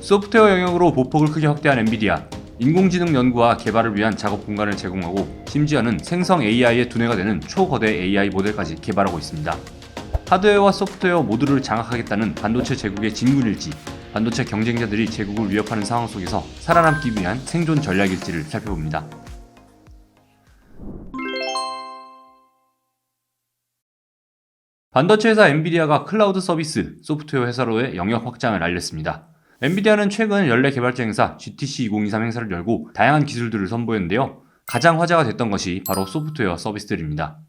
소프트웨어 영역으로 보폭을 크게 확대한 엔비디아, 인공지능 연구와 개발을 위한 작업 공간을 제공하고 심지어는 생성 AI의 두뇌가 되는 초거대 AI 모델까지 개발하고 있습니다. 하드웨어와 소프트웨어 모두를 장악하겠다는 반도체 제국의 진군일지, 반도체 경쟁자들이 제국을 위협하는 상황 속에서 살아남기 위한 생존 전략일지를 살펴봅니다. 반도체 회사 엔비디아가 클라우드 서비스, 소프트웨어 회사로의 영역 확장을 알렸습니다. 엔비디아는 최근 연례 개발자 행사 GTC 2023 행사를 열고 다양한 기술들을 선보였는데요. 가장 화제가 됐던 것이 바로 소프트웨어 서비스들입니다.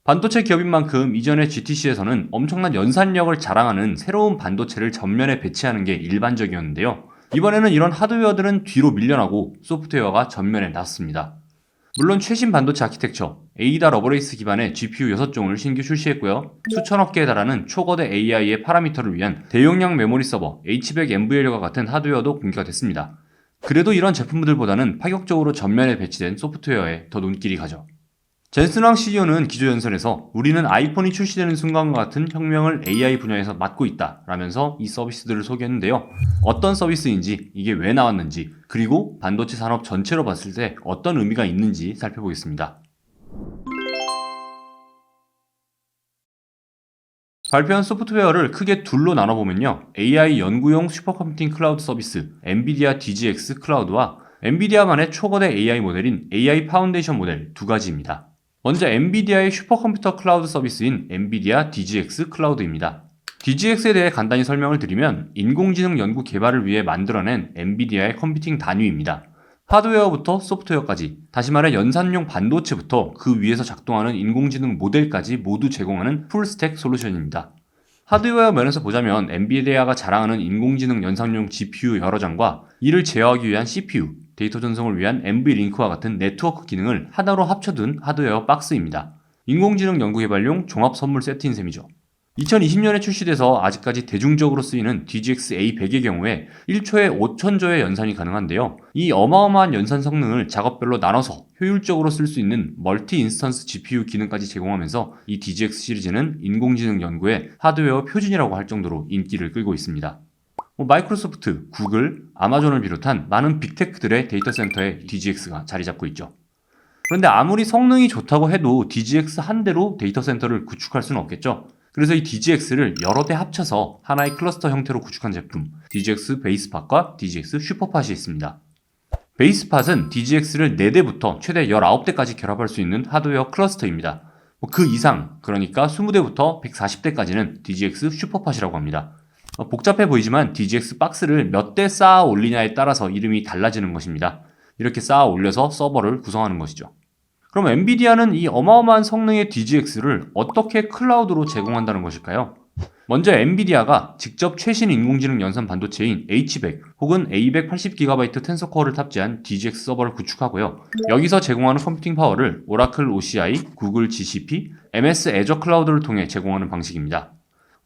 반도체 기업인 만큼 이전의 GTC에서는 엄청난 연산력을 자랑하는 새로운 반도체를 전면에 배치하는 게 일반적이었는데요. 이번에는 이런 하드웨어들은 뒤로 밀려나고 소프트웨어가 전면에 나섰습니다. 물론 최신 반도체 아키텍처, 에이다 러버레이스 기반의 GPU 6종을 신규 출시했고요. 수천억 개에 달하는 초거대 AI의 파라미터를 위한 대용량 메모리 서버 H100 NVL과 같은 하드웨어도 공개가 됐습니다. 그래도 이런 제품들보다는 파격적으로 전면에 배치된 소프트웨어에 더 눈길이 가죠. 젠슨 황 CEO는 기조연설에서 우리는 아이폰이 출시되는 순간과 같은 혁명을 AI 분야에서 맡고 있다 라면서 이 서비스들을 소개했는데요. 어떤 서비스인지, 이게 왜 나왔는지, 그리고 반도체 산업 전체로 봤을 때 어떤 의미가 있는지 살펴보겠습니다. 발표한 소프트웨어를 크게 둘로 나눠보면요. AI 연구용 슈퍼컴퓨팅 클라우드 서비스 엔비디아 DGX 클라우드와 엔비디아만의 초거대 AI 모델인 AI 파운데이션 모델 두 가지입니다. 먼저 엔비디아의 슈퍼컴퓨터 클라우드 서비스인 엔비디아 DGX 클라우드입니다. DGX에 대해 간단히 설명을 드리면 인공지능 연구 개발을 위해 만들어낸 엔비디아의 컴퓨팅 단위입니다. 하드웨어부터 소프트웨어까지, 다시 말해 연산용 반도체부터 그 위에서 작동하는 인공지능 모델까지 모두 제공하는 풀스택 솔루션입니다. 하드웨어 면에서 보자면 엔비디아가 자랑하는 인공지능 연산용 GPU 여러 장과 이를 제어하기 위한 CPU, 데이터 전송을 위한 NV링크와 같은 네트워크 기능을 하나로 합쳐둔 하드웨어 박스입니다. 인공지능 연구개발용 종합 선물 세트인 셈이죠. 2020년에 출시돼서 아직까지 대중적으로 쓰이는 DGX A100의 경우에 1초에 5,000조의 연산이 가능한데요. 이 어마어마한 연산 성능을 작업별로 나눠서 효율적으로 쓸 수 있는 멀티 인스턴스 GPU 기능까지 제공하면서 이 DGX 시리즈는 인공지능 연구의 하드웨어 표준이라고 할 정도로 인기를 끌고 있습니다. 마이크로소프트, 구글, 아마존을 비롯한 많은 빅테크들의 데이터 센터에 DGX가 자리 잡고 있죠. 그런데 아무리 성능이 좋다고 해도 DGX 한 대로 데이터 센터를 구축할 수는 없겠죠. 그래서 이 DGX를 여러 대 합쳐서 하나의 클러스터 형태로 구축한 제품 DGX 베이스팟과 DGX 슈퍼팟이 있습니다. 베이스팟은 DGX를 4대부터 최대 19대까지 결합할 수 있는 하드웨어 클러스터입니다. 그 이상, 그러니까 20대부터 140대까지는 DGX 슈퍼팟이라고 합니다. 복잡해 보이지만 DGX 박스를 몇 대 쌓아 올리냐에 따라서 이름이 달라지는 것입니다. 이렇게 쌓아 올려서 서버를 구성하는 것이죠. 그럼 엔비디아는 이 어마어마한 성능의 DGX를 어떻게 클라우드로 제공한다는 것일까요? 먼저 엔비디아가 직접 최신 인공지능 연산 반도체인 H100 혹은 A280GB 텐서코어를 탑재한 DGX 서버를 구축하고요. 여기서 제공하는 컴퓨팅 파워를 오라클 OCI, 구글 GCP, MS 애저 클라우드를 통해 제공하는 방식입니다.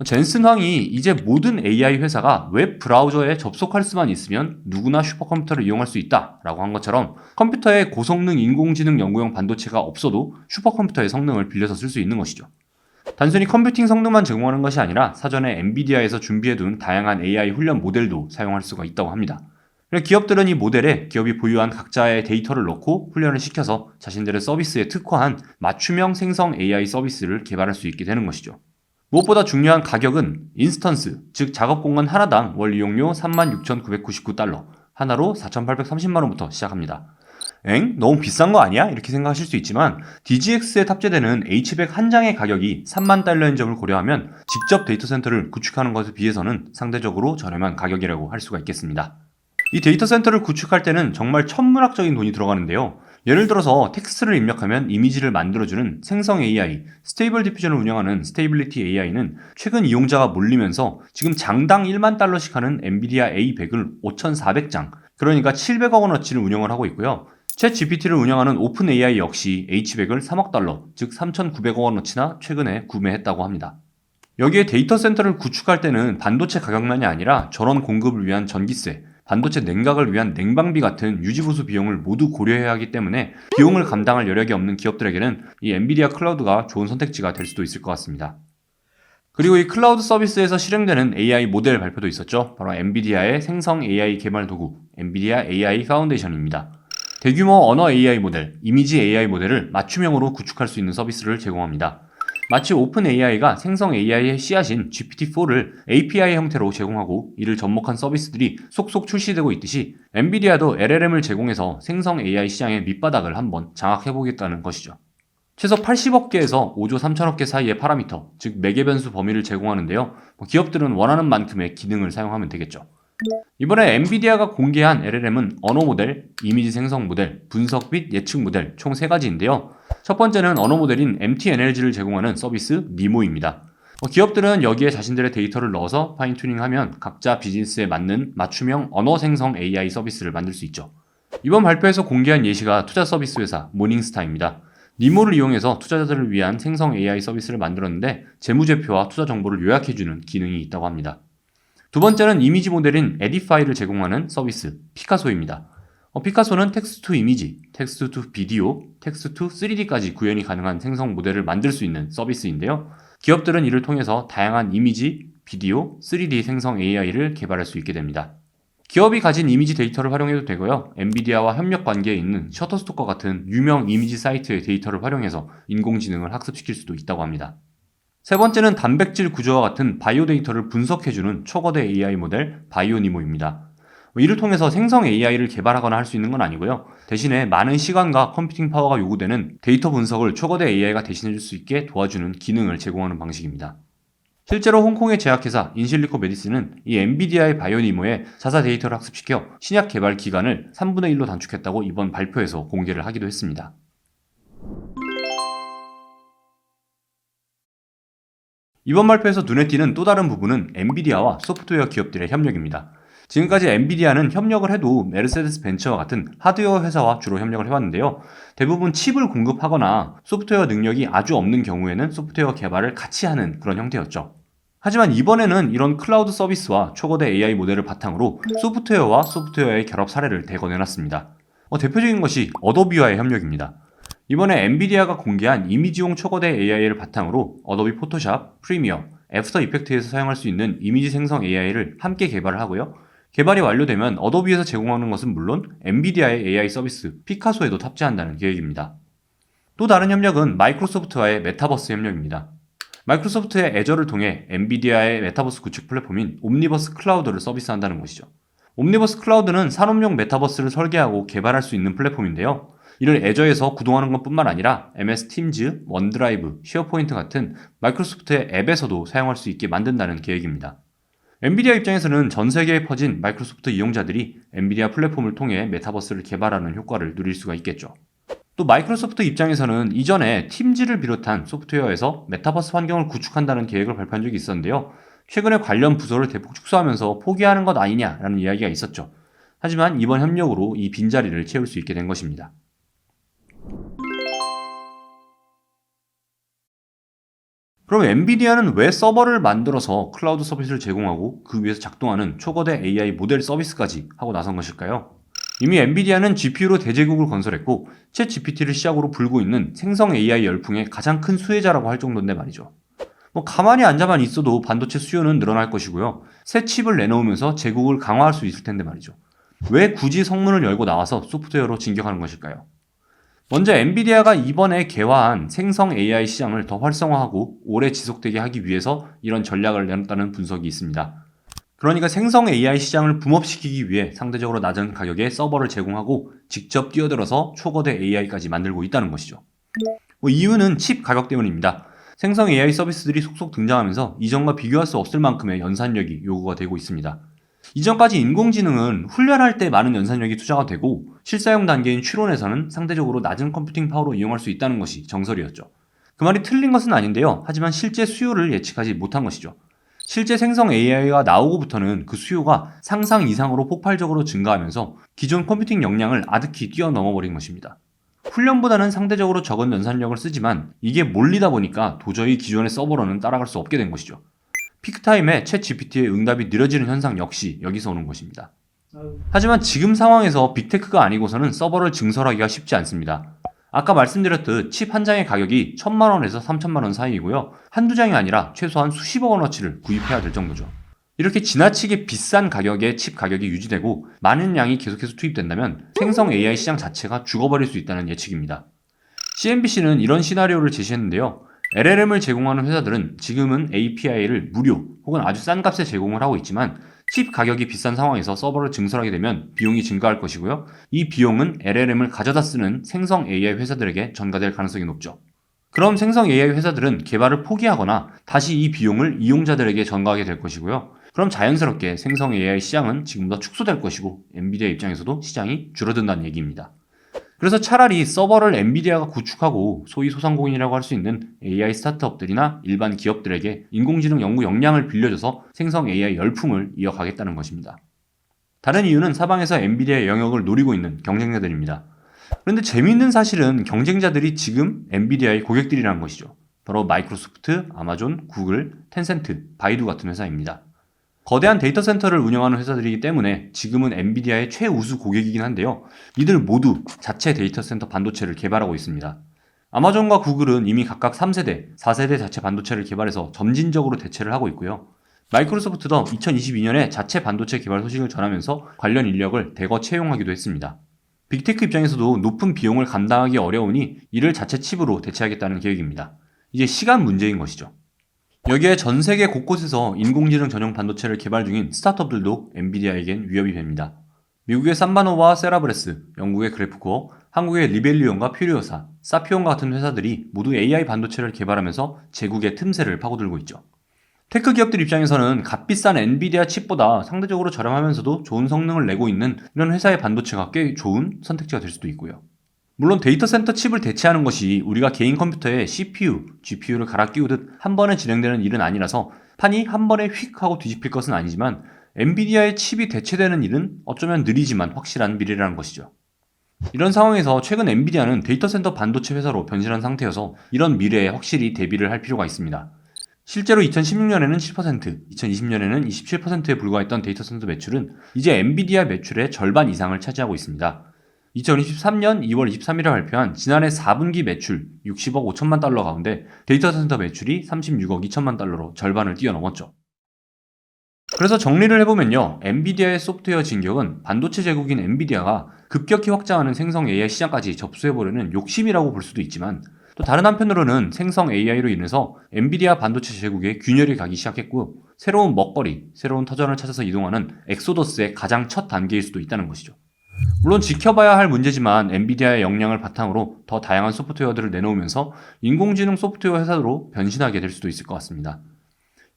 젠슨 황이 이제 모든 AI 회사가 웹 브라우저에 접속할 수만 있으면 누구나 슈퍼컴퓨터를 이용할 수 있다 라고 한 것처럼 컴퓨터에 고성능 인공지능 연구용 반도체가 없어도 슈퍼컴퓨터의 성능을 빌려서 쓸 수 있는 것이죠. 단순히 컴퓨팅 성능만 제공하는 것이 아니라 사전에 엔비디아에서 준비해둔 다양한 AI 훈련 모델도 사용할 수가 있다고 합니다. 기업들은 이 모델에 기업이 보유한 각자의 데이터를 넣고 훈련을 시켜서 자신들의 서비스에 특화한 맞춤형 생성 AI 서비스를 개발할 수 있게 되는 것이죠. 무엇보다 중요한 가격은 인스턴스, 즉 작업 공간 하나당 월 이용료 36,999달러, 하나로 4,830만원부터 시작합니다. 너무 비싼 거 아니야? 이렇게 생각하실 수 있지만 DGX에 탑재되는 H100 한 장의 가격이 3만 달러인 점을 고려하면 직접 데이터 센터를 구축하는 것에 비해서는 상대적으로 저렴한 가격이라고 할 수가 있겠습니다. 이 데이터 센터를 구축할 때는 정말 천문학적인 돈이 들어가는데요. 예를 들어서 텍스트를 입력하면 이미지를 만들어주는 생성 AI, 스테이블 디퓨전을 운영하는 스테이빌리티 AI는 최근 이용자가 몰리면서 지금 장당 1만 달러씩 하는 엔비디아 A100을 5,400장, 그러니까 700억 원어치를 운영을 하고 있고요. 챗 GPT를 운영하는 오픈 AI 역시 H100을 3억 달러, 즉 3,900억 원어치나 최근에 구매했다고 합니다. 여기에 데이터 센터를 구축할 때는 반도체 가격만이 아니라 전원 공급을 위한 전기세, 반도체 냉각을 위한 냉방비 같은 유지보수 비용을 모두 고려해야 하기 때문에 비용을 감당할 여력이 없는 기업들에게는 이 엔비디아 클라우드가 좋은 선택지가 될 수도 있을 것 같습니다. 그리고 이 클라우드 서비스에서 실행되는 AI 모델 발표도 있었죠. 바로 엔비디아의 생성 AI 개발 도구, 엔비디아 AI 파운데이션입니다. 대규모 언어 AI 모델, 이미지 AI 모델을 맞춤형으로 구축할 수 있는 서비스를 제공합니다. 마치 오픈 AI가 생성 AI의 씨앗인 GPT-4를 API 형태로 제공하고 이를 접목한 서비스들이 속속 출시되고 있듯이 엔비디아도 LLM을 제공해서 생성 AI 시장의 밑바닥을 한번 장악해보겠다는 것이죠. 최소 80억 개에서 5조 3천억 개 사이의 파라미터, 즉 매개 변수 범위를 제공하는데요. 기업들은 원하는 만큼의 기능을 사용하면 되겠죠. 이번에 엔비디아가 공개한 LLM은 언어 모델, 이미지 생성 모델, 분석 및 예측 모델 총 3가지인데요. 첫 번째는 언어 모델인 MTNLG를 제공하는 서비스 니모입니다. 기업들은 여기에 자신들의 데이터를 넣어서 파인튜닝하면 각자 비즈니스에 맞는 맞춤형 언어 생성 AI 서비스를 만들 수 있죠. 이번 발표에서 공개한 예시가 투자 서비스 회사 모닝스타입니다. 니모를 이용해서 투자자들을 위한 생성 AI 서비스를 만들었는데 재무제표와 투자 정보를 요약해주는 기능이 있다고 합니다. 두 번째는 이미지 모델인 에디파이를 제공하는 서비스 피카소입니다. 피카소는 텍스트 투 이미지, 텍스트 투 비디오, 텍스트 투 3D까지 구현이 가능한 생성 모델을 만들 수 있는 서비스인데요. 기업들은 이를 통해서 다양한 이미지, 비디오, 3D 생성 AI를 개발할 수 있게 됩니다. 기업이 가진 이미지 데이터를 활용해도 되고요. 엔비디아와 협력 관계에 있는 셔터스톡과 같은 유명 이미지 사이트의 데이터를 활용해서 인공지능을 학습시킬 수도 있다고 합니다. 세 번째는 단백질 구조와 같은 바이오 데이터를 분석해주는 초거대 AI 모델 바이오니모입니다. 이를 통해서 생성 AI를 개발하거나 할 수 있는 건 아니고요. 대신에 많은 시간과 컴퓨팅 파워가 요구되는 데이터 분석을 초거대 AI가 대신해줄 수 있게 도와주는 기능을 제공하는 방식입니다. 실제로 홍콩의 제약회사 인실리코 메디슨은 이 엔비디아의 바이오니모에 자사 데이터를 학습시켜 신약 개발 기간을 3분의 1로 단축했다고 이번 발표에서 공개를 하기도 했습니다. 이번 발표에서 눈에 띄는 또 다른 부분은 엔비디아와 소프트웨어 기업들의 협력입니다. 지금까지 엔비디아는 협력을 해도 메르세데스 벤츠와 같은 하드웨어 회사와 주로 협력을 해왔는데요. 대부분 칩을 공급하거나 소프트웨어 능력이 아주 없는 경우에는 소프트웨어 개발을 같이 하는 그런 형태였죠. 하지만 이번에는 이런 클라우드 서비스와 초거대 AI 모델을 바탕으로 소프트웨어와 소프트웨어의 결합 사례를 대거내놨습니다. 대표적인 것이 어도비와의 협력입니다. 이번에 엔비디아가 공개한 이미지용 초거대 AI를 바탕으로 어도비 포토샵, 프리미어, 애프터 이펙트에서 사용할 수 있는 이미지 생성 AI를 함께 개발을 하고요. 개발이 완료되면 어도비에서 제공하는 것은 물론 엔비디아의 AI 서비스 피카소에도 탑재한다는 계획입니다. 또 다른 협력은 마이크로소프트와의 메타버스 협력입니다. 마이크로소프트의 애저를 통해 엔비디아의 메타버스 구축 플랫폼인 옴니버스 클라우드를 서비스한다는 것이죠. 옴니버스 클라우드는 산업용 메타버스를 설계하고 개발할 수 있는 플랫폼인데요. 이를 애저에서 구동하는 것뿐만 아니라 MS 팀즈, 원드라이브, 쉐어포인트 같은 마이크로소프트의 앱에서도 사용할 수 있게 만든다는 계획입니다. 엔비디아 입장에서는 전 세계에 퍼진 마이크로소프트 이용자들이 엔비디아 플랫폼을 통해 메타버스를 개발하는 효과를 누릴 수가 있겠죠. 또 마이크로소프트 입장에서는 이전에 팀즈를 비롯한 소프트웨어에서 메타버스 환경을 구축한다는 계획을 발표한 적이 있었는데요. 최근에 관련 부서를 대폭 축소하면서 포기하는 것 아니냐라는 이야기가 있었죠. 하지만 이번 협력으로 이 빈자리를 채울 수 있게 된 것입니다. 그럼 엔비디아는 왜 서버를 만들어서 클라우드 서비스를 제공하고 그 위에서 작동하는 초거대 AI 모델 서비스까지 하고 나선 것일까요? 이미 엔비디아는 GPU로 대제국을 건설했고 챗 GPT를 시작으로 불고 있는 생성 AI 열풍의 가장 큰 수혜자라고 할 정도인데 말이죠. 가만히 앉아만 있어도 반도체 수요는 늘어날 것이고요. 새 칩을 내놓으면서 제국을 강화할 수 있을 텐데 말이죠. 왜 굳이 성문을 열고 나와서 소프트웨어로 진격하는 것일까요? 먼저 엔비디아가 이번에 개화한 생성 AI 시장을 더 활성화하고 오래 지속되게 하기 위해서 이런 전략을 내놨다는 분석이 있습니다. 그러니까 생성 AI 시장을 붐업시키기 위해 상대적으로 낮은 가격에 서버를 제공하고 직접 뛰어들어서 초거대 AI까지 만들고 있다는 것이죠. 이유는 칩 가격 때문입니다. 생성 AI 서비스들이 속속 등장하면서 이전과 비교할 수 없을 만큼의 연산력이 요구가 되고 있습니다. 이전까지 인공지능은 훈련할 때 많은 연산력이 투자가 되고 실사용 단계인 추론에서는 상대적으로 낮은 컴퓨팅 파워로 이용할 수 있다는 것이 정설이었죠. 그 말이 틀린 것은 아닌데요. 하지만 실제 수요를 예측하지 못한 것이죠. 실제 생성 AI가 나오고부터는 그 수요가 상상 이상으로 폭발적으로 증가하면서 기존 컴퓨팅 역량을 아득히 뛰어넘어버린 것입니다. 훈련보다는 상대적으로 적은 연산력을 쓰지만 이게 몰리다 보니까 도저히 기존의 서버로는 따라갈 수 없게 된 것이죠. 피크타임에 챗 GPT의 응답이 느려지는 현상 역시 여기서 오는 것입니다. 하지만 지금 상황에서 빅테크가 아니고서는 서버를 증설하기가 쉽지 않습니다. 아까 말씀드렸듯 칩 한 장의 가격이 1,000만원에서 3,000만원 사이이고요. 한두 장이 아니라 최소한 수십억 원어치를 구입해야 될 정도죠. 이렇게 지나치게 비싼 가격의 칩 가격이 유지되고 많은 양이 계속해서 투입된다면 생성 AI 시장 자체가 죽어버릴 수 있다는 예측입니다. CNBC는 이런 시나리오를 제시했는데요. LLM을 제공하는 회사들은 지금은 API를 무료 혹은 아주 싼 값에 제공을 하고 있지만 칩 가격이 비싼 상황에서 서버를 증설하게 되면 비용이 증가할 것이고요. 이 비용은 LLM을 가져다 쓰는 생성 AI 회사들에게 전가될 가능성이 높죠. 그럼 생성 AI 회사들은 개발을 포기하거나 다시 이 비용을 이용자들에게 전가하게 될 것이고요. 그럼 자연스럽게 생성 AI 시장은 지금보다 축소될 것이고 엔비디아 입장에서도 시장이 줄어든다는 얘기입니다. 그래서 차라리 서버를 엔비디아가 구축하고 소위 소상공인이라고 할 수 있는 AI 스타트업들이나 일반 기업들에게 인공지능 연구 역량을 빌려줘서 생성 AI 열풍을 이어가겠다는 것입니다. 다른 이유는 사방에서 엔비디아의 영역을 노리고 있는 경쟁자들입니다. 그런데 재미있는 사실은 경쟁자들이 지금 엔비디아의 고객들이라는 것이죠. 바로 마이크로소프트, 아마존, 구글, 텐센트, 바이두 같은 회사입니다. 거대한 데이터 센터를 운영하는 회사들이기 때문에 지금은 엔비디아의 최우수 고객이긴 한데요. 이들 모두 자체 데이터 센터 반도체를 개발하고 있습니다. 아마존과 구글은 이미 각각 3세대, 4세대 자체 반도체를 개발해서 점진적으로 대체를 하고 있고요. 마이크로소프트도 2022년에 자체 반도체 개발 소식을 전하면서 관련 인력을 대거 채용하기도 했습니다. 빅테크 입장에서도 높은 비용을 감당하기 어려우니 이를 자체 칩으로 대체하겠다는 계획입니다. 이제 시간 문제인 것이죠. 여기에 전 세계 곳곳에서 인공지능 전용 반도체를 개발 중인 스타트업들도 엔비디아에겐 위협이 됩니다. 미국의 삼바노와 세라브레스, 영국의 그래프코어, 한국의 리벨리온과 퓨리오사, 사피온과 같은 회사들이 모두 AI 반도체를 개발하면서 제국의 틈새를 파고들고 있죠. 테크 기업들 입장에서는 값비싼 엔비디아 칩보다 상대적으로 저렴하면서도 좋은 성능을 내고 있는 이런 회사의 반도체가 꽤 좋은 선택지가 될 수도 있고요. 물론 데이터 센터 칩을 대체하는 것이 우리가 개인 컴퓨터에 CPU, GPU를 갈아 끼우듯 한 번에 진행되는 일은 아니라서 판이 한 번에 휙 하고 뒤집힐 것은 아니지만 엔비디아의 칩이 대체되는 일은 어쩌면 느리지만 확실한 미래라는 것이죠. 이런 상황에서 최근 엔비디아는 데이터 센터 반도체 회사로 변신한 상태여서 이런 미래에 확실히 대비를 할 필요가 있습니다. 실제로 2016년에는 7%, 2020년에는 27%에 불과했던 데이터 센터 매출은 이제 엔비디아 매출의 절반 이상을 차지하고 있습니다. 2023년 2월 23일에 발표한 지난해 4분기 매출 60억 5천만 달러 가운데 데이터 센터 매출이 36억 2천만 달러로 절반을 뛰어넘었죠. 그래서 정리를 해보면요. 엔비디아의 소프트웨어 진격은 반도체 제국인 엔비디아가 급격히 확장하는 생성 AI 시장까지 접수해보려는 욕심이라고 볼 수도 있지만 또 다른 한편으로는 생성 AI로 인해서 엔비디아 반도체 제국에 균열이 가기 시작했고 새로운 먹거리, 새로운 터전을 찾아서 이동하는 엑소더스의 가장 첫 단계일 수도 있다는 것이죠. 물론 지켜봐야 할 문제지만 엔비디아의 역량을 바탕으로 더 다양한 소프트웨어들을 내놓으면서 인공지능 소프트웨어 회사로 변신하게 될 수도 있을 것 같습니다.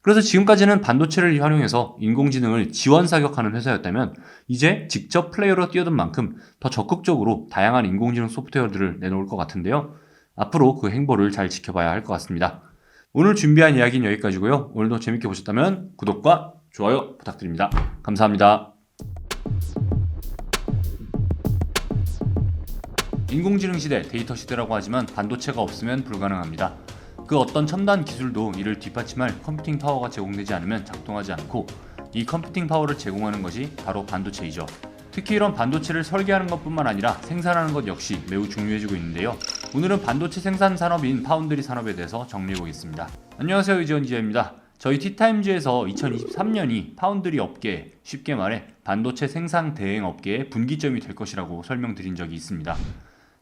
그래서 지금까지는 반도체를 활용해서 인공지능을 지원 사격하는 회사였다면 이제 직접 플레이어로 뛰어든 만큼 더 적극적으로 다양한 인공지능 소프트웨어들을 내놓을 것 같은데요. 앞으로 그 행보를 잘 지켜봐야 할 것 같습니다. 오늘 준비한 이야기는 여기까지고요. 오늘도 재밌게 보셨다면 구독과 좋아요 부탁드립니다. 감사합니다. 인공지능 시대, 데이터 시대라고 하지만 반도체가 없으면 불가능합니다. 그 어떤 첨단 기술도 이를 뒷받침할 컴퓨팅 파워가 제공되지 않으면 작동하지 않고 이 컴퓨팅 파워를 제공하는 것이 바로 반도체이죠. 특히 이런 반도체를 설계하는 것뿐만 아니라 생산하는 것 역시 매우 중요해지고 있는데요. 오늘은 반도체 생산 산업인 파운드리 산업에 대해서 정리해보겠습니다. 안녕하세요, 이재원 기자입니다. 저희 티타임즈에서 2023년이 파운드리 업계, 쉽게 말해 반도체 생산 대행 업계의 분기점이 될 것이라고 설명드린 적이 있습니다.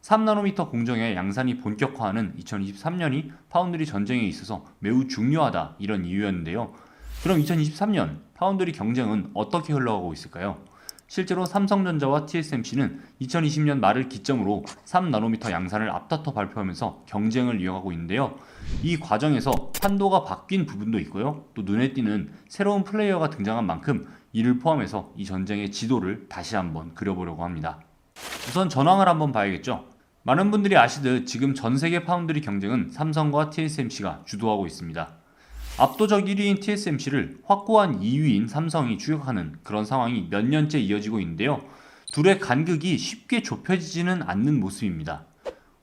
3나노미터 공정의 양산이 본격화하는 2023년이 파운드리 전쟁에 있어서 매우 중요하다 이런 이유였는데요. 그럼 2023년 파운드리 경쟁은 어떻게 흘러가고 있을까요? 실제로 삼성전자와 TSMC는 2020년 말을 기점으로 3나노미터 양산을 앞다퉈 발표하면서 경쟁을 이어가고 있는데요. 이 과정에서 판도가 바뀐 부분도 있고요. 또 눈에 띄는 새로운 플레이어가 등장한 만큼 이를 포함해서 이 전쟁의 지도를 다시 한번 그려보려고 합니다. 우선 전황을 한번 봐야겠죠. 많은 분들이 아시듯 지금 전세계 파운드리 경쟁은 삼성과 TSMC가 주도하고 있습니다. 압도적 1위인 TSMC를 확고한 2위인 삼성이 추격하는 그런 상황이 몇 년째 이어지고 있는데요. 둘의 간극이 쉽게 좁혀지지는 않는 모습입니다.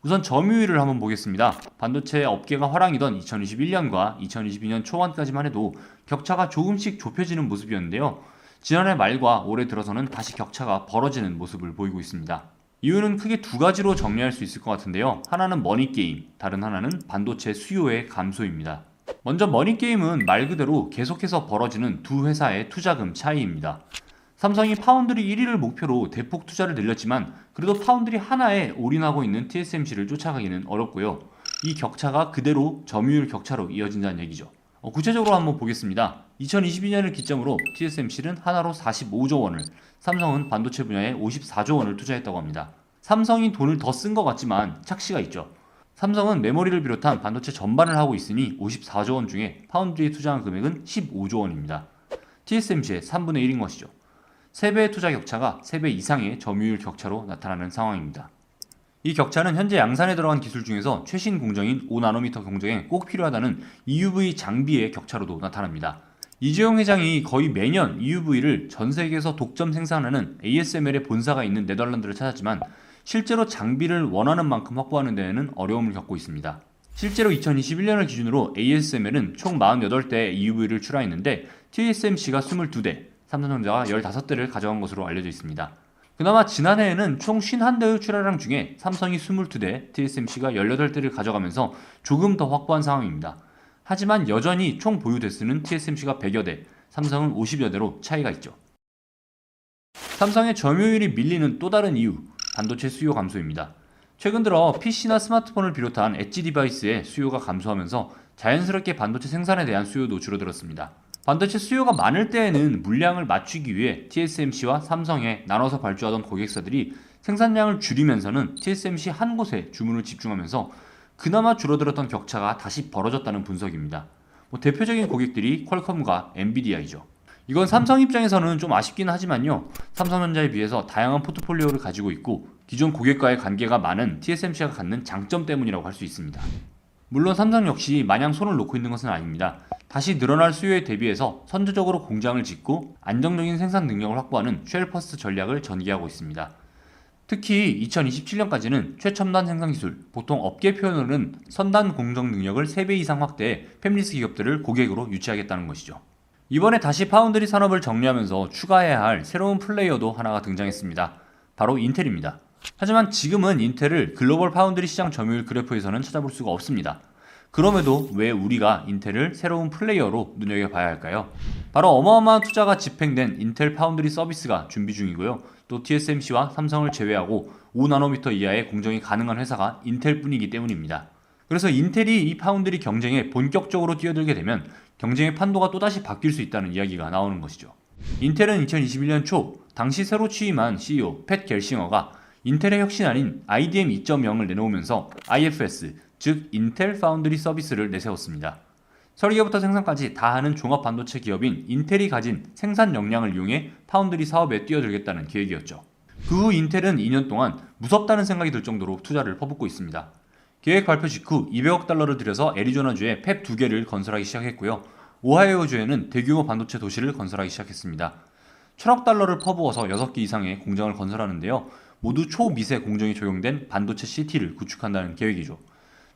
우선 점유율을 한번 보겠습니다. 반도체 업계가 화랑이던 2021년과 2022년 초반까지만 해도 격차가 조금씩 좁혀지는 모습이었는데요. 지난해 말과 올해 들어서는 다시 격차가 벌어지는 모습을 보이고 있습니다. 이유는 크게 두 가지로 정리할 수 있을 것 같은데요. 하나는 머니게임, 다른 하나는 반도체 수요의 감소입니다. 먼저 머니게임은 말 그대로 계속해서 벌어지는 두 회사의 투자금 차이입니다. 삼성이 파운드리 1위를 목표로 대폭 투자를 늘렸지만 그래도 파운드리 하나에 올인하고 있는 TSMC를 쫓아가기는 어렵고요. 이 격차가 그대로 점유율 격차로 이어진다는 얘기죠. 구체적으로 한번 보겠습니다. 2022년을 기점으로 TSMC는 하나로 45조 원을, 삼성은 반도체 분야에 54조 원을 투자했다고 합니다. 삼성이 돈을 더 쓴 것 같지만 착시가 있죠. 삼성은 메모리를 비롯한 반도체 전반을 하고 있으니 54조 원 중에 파운드리에 투자한 금액은 15조 원입니다. TSMC의 3분의 1인 것이죠. 3배의 투자 격차가 3배 이상의 점유율 격차로 나타나는 상황입니다. 이 격차는 현재 양산에 들어간 기술 중에서 최신 공정인 5나노미터 공정에 꼭 필요하다는 EUV 장비의 격차로도 나타납니다. 이재용 회장이 거의 매년 EUV를 전 세계에서 독점 생산하는 ASML의 본사가 있는 네덜란드를 찾았지만 실제로 장비를 원하는 만큼 확보하는 데에는 어려움을 겪고 있습니다. 실제로 2021년을 기준으로 ASML은 총 48대 EUV를 출하했는데 TSMC가 22대, 삼성전자가 15대를 가져간 것으로 알려져 있습니다. 그나마 지난해에는 총 51대의 출하량 중에 삼성이 22대, TSMC가 18대를 가져가면서 조금 더 확보한 상황입니다. 하지만 여전히 총 보유 대수는 TSMC가 100여 대, 삼성은 50여 대로 차이가 있죠. 삼성의 점유율이 밀리는 또 다른 이유, 반도체 수요 감소입니다. 최근 들어 PC나 스마트폰을 비롯한 엣지 디바이스의 수요가 감소하면서 자연스럽게 반도체 생산에 대한 수요도 줄어들었습니다. 반도체 수요가 많을 때에는 물량을 맞추기 위해 TSMC와 삼성에 나눠서 발주하던 고객사들이 생산량을 줄이면서는 TSMC 한 곳에 주문을 집중하면서 그나마 줄어들었던 격차가 다시 벌어졌다는 분석입니다. 대표적인 고객들이 퀄컴과 엔비디아이죠. 이건 삼성 입장에서는 좀 아쉽긴 하지만요. 삼성전자에 비해서 다양한 포트폴리오를 가지고 있고 기존 고객과의 관계가 많은 TSMC가 갖는 장점 때문이라고 할 수 있습니다. 물론 삼성 역시 마냥 손을 놓고 있는 것은 아닙니다. 다시 늘어날 수요에 대비해서 선제적으로 공장을 짓고 안정적인 생산 능력을 확보하는 쉘퍼스트 전략을 전개하고 있습니다. 특히 2027년까지는 최첨단 생산 기술, 보통 업계 표현으로는 선단 공정 능력을 3배 이상 확대해 팹리스 기업들을 고객으로 유치하겠다는 것이죠. 이번에 다시 파운드리 산업을 정리하면서 추가해야 할 새로운 플레이어도 하나가 등장했습니다. 바로 인텔입니다. 하지만 지금은 인텔을 글로벌 파운드리 시장 점유율 그래프에서는 찾아볼 수가 없습니다. 그럼에도 왜 우리가 인텔을 새로운 플레이어로 눈여겨봐야 할까요? 바로 어마어마한 투자가 집행된 인텔 파운드리 서비스가 준비 중이고요. 또 TSMC와 삼성을 제외하고 5나노미터 이하의 공정이 가능한 회사가 인텔뿐이기 때문입니다. 그래서 인텔이 이 파운드리 경쟁에 본격적으로 뛰어들게 되면 경쟁의 판도가 또다시 바뀔 수 있다는 이야기가 나오는 것이죠. 인텔은 2021년 초 당시 새로 취임한 CEO 팻 겔싱어가 인텔의 혁신안인 IDM 2.0을 내놓으면서 IFS, 즉 인텔 파운드리 서비스를 내세웠습니다. 설계부터 생산까지 다 하는 종합 반도체 기업인 인텔이 가진 생산 역량을 이용해 파운드리 사업에 뛰어들겠다는 계획이었죠. 그 후 인텔은 2년 동안 무섭다는 생각이 들 정도로 투자를 퍼붓고 있습니다. 계획 발표 직후 200억 달러를 들여서 애리조나주에 팹 2개를 건설하기 시작했고요. 오하이오주에는 대규모 반도체 도시를 건설하기 시작했습니다. 1000억 달러를 퍼부어서 6개 이상의 공장을 건설하는데요. 모두 초미세 공정이 적용된 반도체 시티를 구축한다는 계획이죠.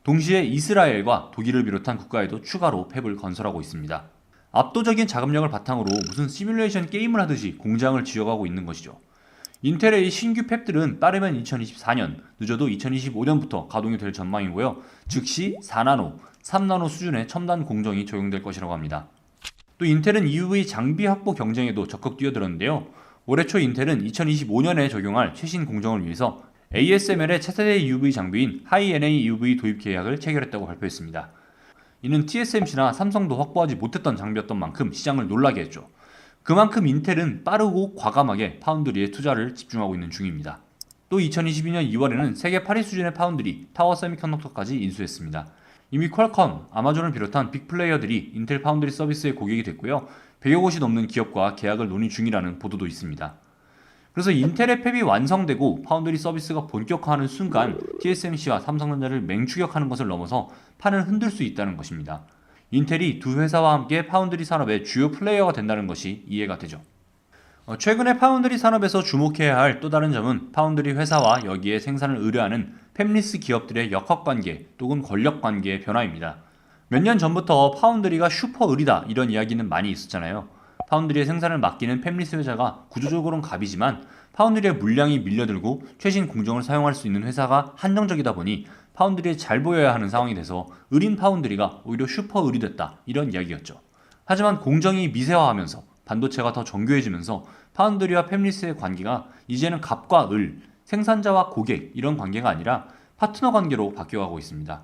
동시에 이스라엘과 독일을 비롯한 국가에도 추가로 팹을 건설하고 있습니다. 압도적인 자금력을 바탕으로 무슨 시뮬레이션 게임을 하듯이 공장을 지어가고 있는 것이죠. 인텔의 이 신규 팹들은 빠르면 2024년, 늦어도 2025년부터 가동이 될 전망이고요. 즉시 4나노, 3나노 수준의 첨단 공정이 적용될 것이라고 합니다. 또 인텔은 EUV 장비 확보 경쟁에도 적극 뛰어들었는데요. 올해 초 인텔은 2025년에 적용할 최신 공정을 위해서 ASML의 차세대 EUV 장비인 하이-NA EUV 도입 계약을 체결했다고 발표했습니다. 이는 TSMC나 삼성도 확보하지 못했던 장비였던 만큼 시장을 놀라게 했죠. 그만큼 인텔은 빠르고 과감하게 파운드리에 투자를 집중하고 있는 중입니다. 또 2022년 2월에는 세계 8위 수준의 파운드리, 타워 세미컨덕터까지 인수했습니다. 이미 퀄컴, 아마존을 비롯한 빅플레이어들이 인텔 파운드리 서비스의 고객이 됐고요. 100여 곳이 넘는 기업과 계약을 논의 중이라는 보도도 있습니다. 그래서 인텔의 팹이 완성되고 파운드리 서비스가 본격화하는 순간 TSMC와 삼성전자를 맹추격하는 것을 넘어서 판을 흔들 수 있다는 것입니다. 인텔이 두 회사와 함께 파운드리 산업의 주요 플레이어가 된다는 것이 이해가 되죠. 최근에 파운드리 산업에서 주목해야 할 또 다른 점은 파운드리 회사와 여기에 생산을 의뢰하는 팹리스 기업들의 역학관계 또는 권력관계의 변화입니다. 몇 년 전부터 파운드리가 슈퍼 의리다 이런 이야기는 많이 있었잖아요. 파운드리의 생산을 맡기는 팹리스 회사가 구조적으로는 갑이지만 파운드리의 물량이 밀려들고 최신 공정을 사용할 수 있는 회사가 한정적이다 보니 파운드리에 잘 보여야 하는 상황이 돼서 의린 파운드리가 오히려 슈퍼 의리 됐다, 이런 이야기였죠. 하지만 공정이 미세화하면서 반도체가 더 정교해지면서 파운드리와 팹리스의 관계가 이제는 갑과 을, 생산자와 고객, 이런 관계가 아니라 파트너 관계로 바뀌어가고 있습니다.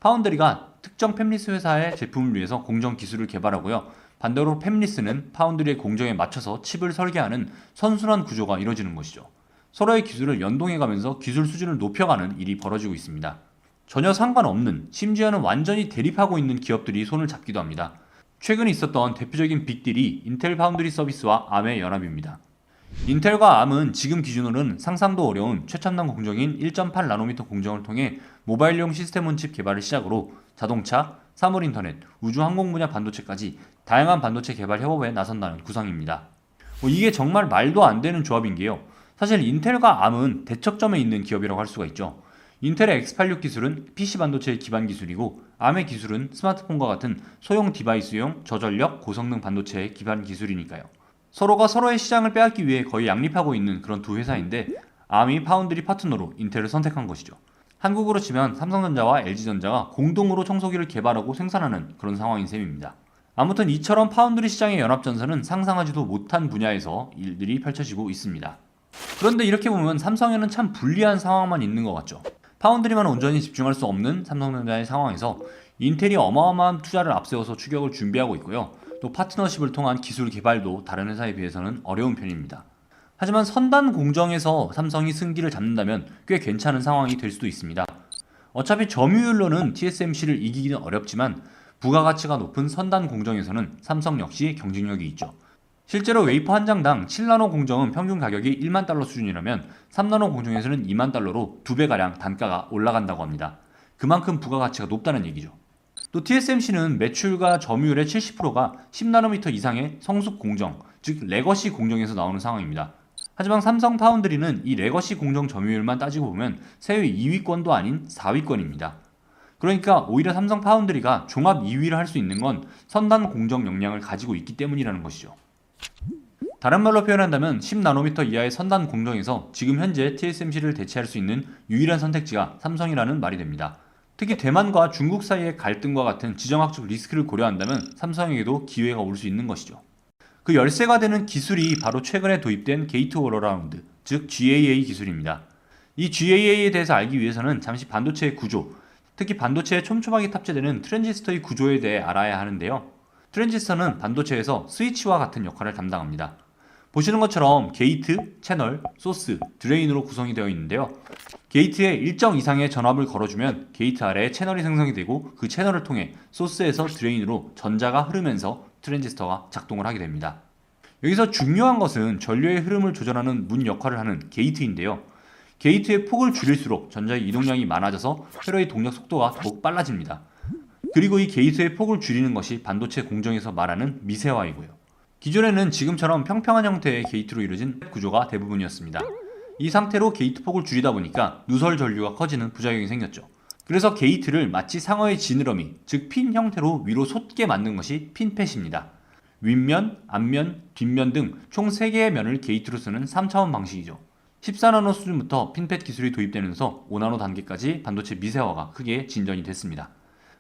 파운드리가 특정 팹리스 회사의 제품을 위해서 공정 기술을 개발하고요. 반대로 팹리스는 파운드리의 공정에 맞춰서 칩을 설계하는 선순환 구조가 이루어지는 것이죠. 서로의 기술을 연동해가면서 기술 수준을 높여가는 일이 벌어지고 있습니다. 전혀 상관없는, 심지어는 완전히 대립하고 있는 기업들이 손을 잡기도 합니다. 최근에 있었던 대표적인 빅딜이 인텔 파운드리 서비스와 암의 연합입니다. 인텔과 암은 지금 기준으로는 상상도 어려운 최첨단 공정인 1.8나노미터 공정을 통해 모바일용 시스템 온칩 개발을 시작으로 자동차, 사물인터넷, 우주항공 분야 반도체까지 다양한 반도체 개발 협업에 나선다는 구상입니다. 이게 정말 말도 안 되는 조합인 게요. 사실 인텔과 암은 대척점에 있는 기업이라고 할 수가 있죠. 인텔의 X86 기술은 PC 반도체의 기반 기술이고 암의 기술은 스마트폰과 같은 소형 디바이스용 저전력 고성능 반도체의 기반 기술이니까요. 서로가 서로의 시장을 빼앗기 위해 거의 양립하고 있는 그런 두 회사인데 암이 파운드리 파트너로 인텔을 선택한 것이죠. 한국으로 치면 삼성전자와 LG전자가 공동으로 청소기를 개발하고 생산하는 그런 상황인 셈입니다. 아무튼 이처럼 파운드리 시장의 연합전선은 상상하지도 못한 분야에서 일들이 펼쳐지고 있습니다. 그런데 이렇게 보면 삼성에는 참 불리한 상황만 있는 것 같죠. 파운드리만 온전히 집중할 수 없는 삼성전자의 상황에서 인텔이 어마어마한 투자를 앞세워서 추격을 준비하고 있고요. 또 파트너십을 통한 기술 개발도 다른 회사에 비해서는 어려운 편입니다. 하지만 선단 공정에서 삼성이 승기를 잡는다면 꽤 괜찮은 상황이 될 수도 있습니다. 어차피 점유율로는 TSMC를 이기기는 어렵지만 부가가치가 높은 선단 공정에서는 삼성 역시 경쟁력이 있죠. 실제로 웨이퍼 한 장당 7나노 공정은 평균 가격이 1만 달러 수준이라면 3나노 공정에서는 2만 달러로 2배가량 단가가 올라간다고 합니다. 그만큼 부가가치가 높다는 얘기죠. 또 TSMC는 매출과 점유율의 70%가 10나노미터 이상의 성숙 공정, 즉 레거시 공정에서 나오는 상황입니다. 하지만 삼성 파운드리는 이 레거시 공정 점유율만 따지고 보면 세계 2위권도 아닌 4위권입니다. 그러니까 오히려 삼성 파운드리가 종합 2위를 할 수 있는 건 선단 공정 역량을 가지고 있기 때문이라는 것이죠. 다른 말로 표현한다면 10나노미터 이하의 선단 공정에서 지금 현재 TSMC를 대체할 수 있는 유일한 선택지가 삼성이라는 말이 됩니다. 특히 대만과 중국 사이의 갈등과 같은 지정학적 리스크를 고려한다면 삼성에게도 기회가 올 수 있는 것이죠. 그 열쇠가 되는 기술이 바로 최근에 도입된 게이트 올어라운드, 즉 GAA 기술입니다. 이 GAA에 대해서 알기 위해서는 잠시 반도체의 구조, 특히 반도체에 촘촘하게 탑재되는 트랜지스터의 구조에 대해 알아야 하는데요. 트랜지스터는 반도체에서 스위치와 같은 역할을 담당합니다. 보시는 것처럼 게이트, 채널, 소스, 드레인으로 구성이 되어 있는데요. 게이트에 일정 이상의 전압을 걸어주면 게이트 아래에 채널이 생성이 되고 그 채널을 통해 소스에서 드레인으로 전자가 흐르면서 트랜지스터가 작동을 하게 됩니다. 여기서 중요한 것은 전류의 흐름을 조절하는 문 역할을 하는 게이트인데요. 게이트의 폭을 줄일수록 전자의 이동량이 많아져서 회로의 동력 속도가 더욱 빨라집니다. 그리고 이 게이트의 폭을 줄이는 것이 반도체 공정에서 말하는 미세화이고요. 기존에는 지금처럼 평평한 형태의 게이트로 이루어진 구조가 대부분이었습니다. 이 상태로 게이트 폭을 줄이다 보니까 누설 전류가 커지는 부작용이 생겼죠. 그래서 게이트를 마치 상어의 지느러미, 즉 핀 형태로 위로 솟게 만든 것이 핀펫입니다. 윗면, 앞면, 뒷면 등 총 3개의 면을 게이트로 쓰는 3차원 방식이죠. 14나노 수준부터 핀펫 기술이 도입되면서 5나노 단계까지 반도체 미세화가 크게 진전이 됐습니다.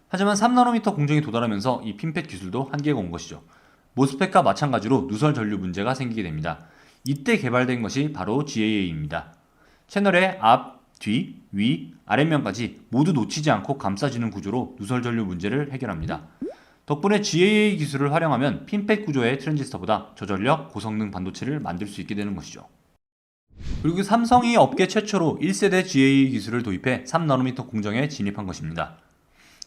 하지만 3나노미터 공정에 도달하면서 이 핀펫 기술도 한계가 온 것이죠. 모스펫과 마찬가지로 누설 전류 문제가 생기게 됩니다. 이때 개발된 것이 바로 GAA입니다. 채널의 앞, 뒤, 위, 아랫면까지 모두 놓치지 않고 감싸주는 구조로 누설 전류 문제를 해결합니다. 덕분에 GAA 기술을 활용하면 핀펫 구조의 트랜지스터보다 저전력, 고성능 반도체를 만들 수 있게 되는 것이죠. 그리고 삼성이 업계 최초로 1세대 GAA 기술을 도입해 3나노미터 공정에 진입한 것입니다.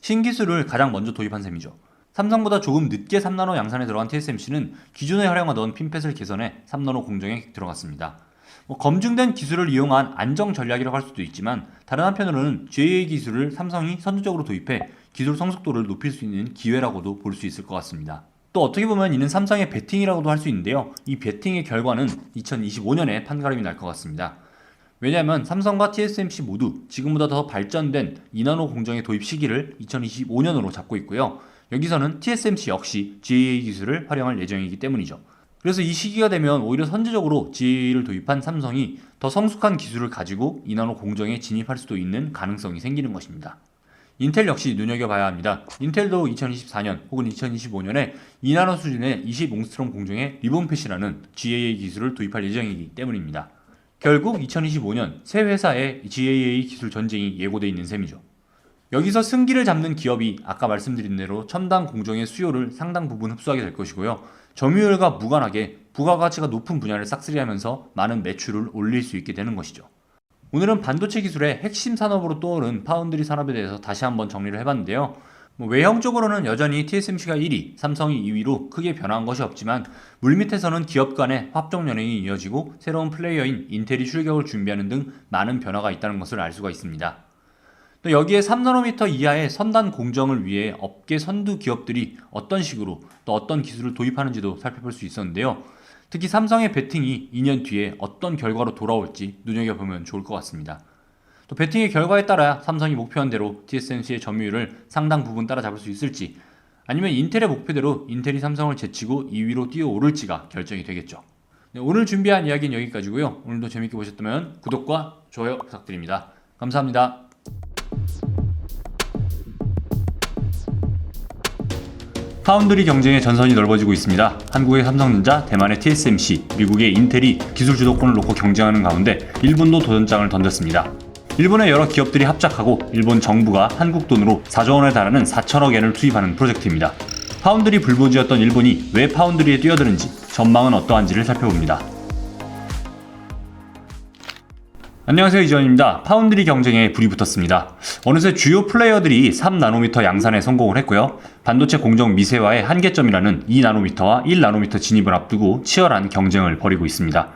신기술을 가장 먼저 도입한 셈이죠. 삼성보다 조금 늦게 3나노 양산에 들어간 TSMC는 기존에 활용하던 핀펫을 개선해 3나노 공정에 들어갔습니다. 검증된 기술을 이용한 안정 전략이라고 할 수도 있지만 다른 한편으로는 GAA 기술을 삼성이 선두적으로 도입해 기술 성숙도를 높일 수 있는 기회라고도 볼 수 있을 것 같습니다. 또 어떻게 보면 이는 삼성의 베팅이라고도 할 수 있는데요. 이 베팅의 결과는 2025년에 판가름이 날 것 같습니다. 왜냐하면 삼성과 TSMC 모두 지금보다 더 발전된 2나노 공정의 도입 시기를 2025년으로 잡고 있고요. 여기서는 TSMC 역시 GAA 기술을 활용할 예정이기 때문이죠. 그래서 이 시기가 되면 오히려 선제적으로 GAA를 도입한 삼성이 더 성숙한 기술을 가지고 2나노 공정에 진입할 수도 있는 가능성이 생기는 것입니다. 인텔 역시 눈여겨봐야 합니다. 인텔도 2024년 혹은 2025년에 2나노 수준의 20옹스트롬 공정에 리본펫이라는 GAA 기술을 도입할 예정이기 때문입니다. 결국 2025년 새 회사의 GAA 기술 전쟁이 예고되어 있는 셈이죠. 여기서 승기를 잡는 기업이 아까 말씀드린 대로 첨단 공정의 수요를 상당 부분 흡수하게 될 것이고요. 점유율과 무관하게 부가가치가 높은 분야를 싹쓸이하면서 많은 매출을 올릴 수 있게 되는 것이죠. 오늘은 반도체 기술의 핵심 산업으로 떠오른 파운드리 산업에 대해서 다시 한번 정리를 해봤는데요. 외형적으로는 여전히 TSMC가 1위, 삼성이 2위로 크게 변화한 것이 없지만 물밑에서는 기업 간의 합종 연행이 이어지고 새로운 플레이어인 인텔이 출격을 준비하는 등 많은 변화가 있다는 것을 알 수가 있습니다. 또 여기에 3나노미터 이하의 선단 공정을 위해 업계 선두 기업들이 어떤 식으로 또 어떤 기술을 도입하는지도 살펴볼 수 있었는데요. 특히 삼성의 배팅이 2년 뒤에 어떤 결과로 돌아올지 눈여겨보면 좋을 것 같습니다. 또 배팅의 결과에 따라 삼성이 목표한 대로 TSMC의 점유율을 상당 부분 따라잡을 수 있을지 아니면 인텔의 목표대로 인텔이 삼성을 제치고 2위로 뛰어오를지가 결정이 되겠죠. 네, 오늘 준비한 이야기는 여기까지고요. 오늘도 재밌게 보셨다면 구독과 좋아요 부탁드립니다. 감사합니다. 파운드리 경쟁의 전선이 넓어지고 있습니다. 한국의 삼성전자, 대만의 TSMC, 미국의 인텔이 기술 주도권을 놓고 경쟁하는 가운데 일본도 도전장을 던졌습니다. 일본의 여러 기업들이 합작하고 일본 정부가 한국 돈으로 4조 원에 달하는 4천억 엔을 투입하는 프로젝트입니다. 파운드리 불모지였던 일본이 왜 파운드리에 뛰어드는지 전망은 어떠한지를 살펴봅니다. 안녕하세요, 이지원입니다. 파운드리 경쟁에 불이 붙었습니다. 어느새 주요 플레이어들이 3나노미터 양산에 성공을 했고요. 반도체 공정 미세화의 한계점이라는 2나노미터와 1나노미터 진입을 앞두고 치열한 경쟁을 벌이고 있습니다.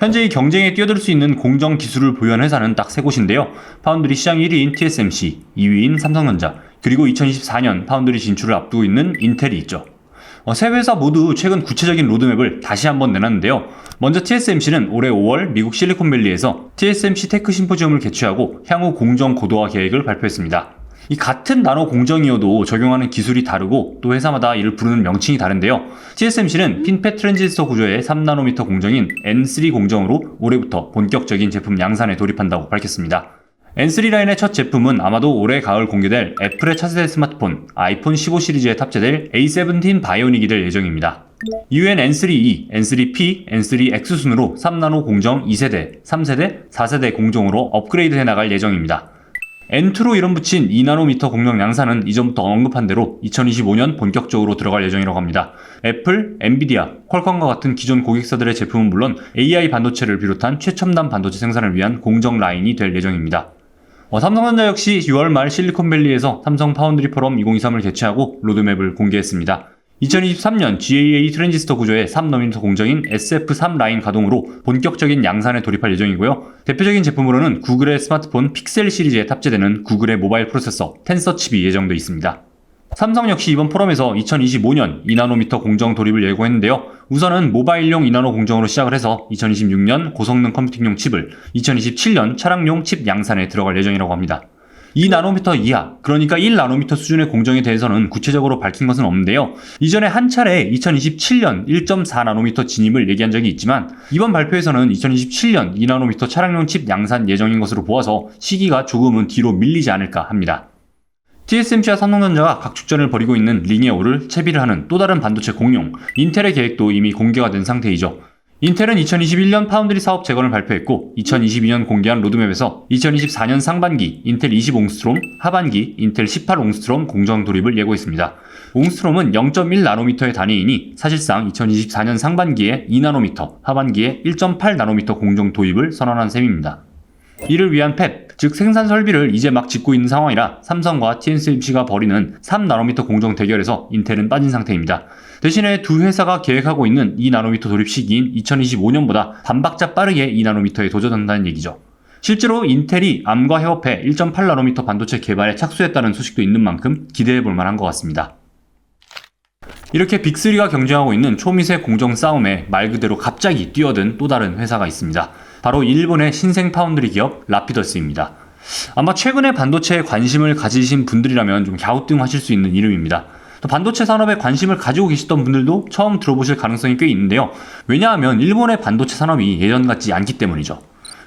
현재 이 경쟁에 뛰어들 수 있는 공정 기술을 보유한 회사는 딱 세 곳인데요. 파운드리 시장 1위인 TSMC, 2위인 삼성전자, 그리고 2024년 파운드리 진출을 앞두고 있는 인텔이 있죠. 세 회사 모두 최근 구체적인 로드맵을 다시 한번 내놨는데요. 먼저 TSMC는 올해 5월 미국 실리콘밸리에서 TSMC 테크 심포지엄을 개최하고 향후 공정 고도화 계획을 발표했습니다. 이 같은 나노 공정이어도 적용하는 기술이 다르고 또 회사마다 이를 부르는 명칭이 다른데요. TSMC는 핀팻 트랜지스터 구조의 3나노미터 공정인 N3 공정으로 올해부터 본격적인 제품 양산에 돌입한다고 밝혔습니다. N3 라인의 첫 제품은 아마도 올해 가을 공개될 애플의 차세대 스마트폰 아이폰 15 시리즈에 탑재될 A17 바이오닉이 될 예정입니다. 이후엔 N3E, N3P, N3X 순으로 3나노 공정 2세대, 3세대, 4세대 공정으로 업그레이드 해나갈 예정입니다. N2로 이름 붙인 2나노미터 공정 양산은 이전부터 언급한 대로 2025년 본격적으로 들어갈 예정이라고 합니다. 애플, 엔비디아, 퀄컴과 같은 기존 고객사들의 제품은 물론 AI 반도체를 비롯한 최첨단 반도체 생산을 위한 공정 라인이 될 예정입니다. 삼성전자 역시 6월 말 실리콘밸리에서 삼성 파운드리 포럼 2023을 개최하고 로드맵을 공개했습니다. 2023년 GAA 트랜지스터 구조의 3나노미터 공정인 SF3 라인 가동으로 본격적인 양산에 돌입할 예정이고요. 대표적인 제품으로는 구글의 스마트폰 픽셀 시리즈에 탑재되는 구글의 모바일 프로세서 텐서 칩이 예정돼 있습니다. 삼성 역시 이번 포럼에서 2025년 2나노미터 공정 돌입을 예고했는데요. 우선은 모바일용 2나노 공정으로 시작을 해서 2026년 고성능 컴퓨팅용 칩을 2027년 차량용 칩 양산에 들어갈 예정이라고 합니다. 2나노미터 이하, 그러니까 1나노미터 수준의 공정에 대해서는 구체적으로 밝힌 것은 없는데요. 이전에 한 차례 2027년 1.4나노미터 진입을 얘기한 적이 있지만 이번 발표에서는 2027년 2나노미터 차량용 칩 양산 예정인 것으로 보아서 시기가 조금은 뒤로 밀리지 않을까 합니다. TSMC와 삼성전자가 각축전을 벌이고 있는 링에 오를 채비를 하는 또 다른 반도체 공룡, 인텔의 계획도 이미 공개가 된 상태이죠. 인텔은 2021년 파운드리 사업 재건을 발표했고 2022년 공개한 로드맵에서 2024년 상반기 인텔 20옹스트롬, 하반기 인텔 18옹스트롬 공정 돌입을 예고했습니다. 옹스트롬은 0.1나노미터의 단위이니 사실상 2024년 상반기에 2나노미터, 하반기에 1.8나노미터 공정 도입을 선언한 셈입니다. 이를 위한 팹, 즉 생산 설비를 이제 막 짓고 있는 상황이라 삼성과 TSMC가 벌이는 3나노미터 공정 대결에서 인텔은 빠진 상태입니다. 대신에 두 회사가 계획하고 있는 2나노미터 돌입 시기인 2025년보다 반박자 빠르게 2나노미터에 도전한다는 얘기죠. 실제로 인텔이 암과 협업해 1.8나노미터 반도체 개발에 착수했다는 소식도 있는 만큼 기대해볼 만한 것 같습니다. 이렇게 빅3가 경쟁하고 있는 초미세 공정 싸움에 말 그대로 갑자기 뛰어든 또 다른 회사가 있습니다. 바로 일본의 신생 파운드리 기업 라피더스입니다. 아마 최근에 반도체에 관심을 가지신 분들이라면 좀 갸우뚱하실 수 있는 이름입니다. 또 반도체 산업에 관심을 가지고 계시던 분들도 처음 들어보실 가능성이 꽤 있는데요. 왜냐하면 일본의 반도체 산업이 예전 같지 않기 때문이죠.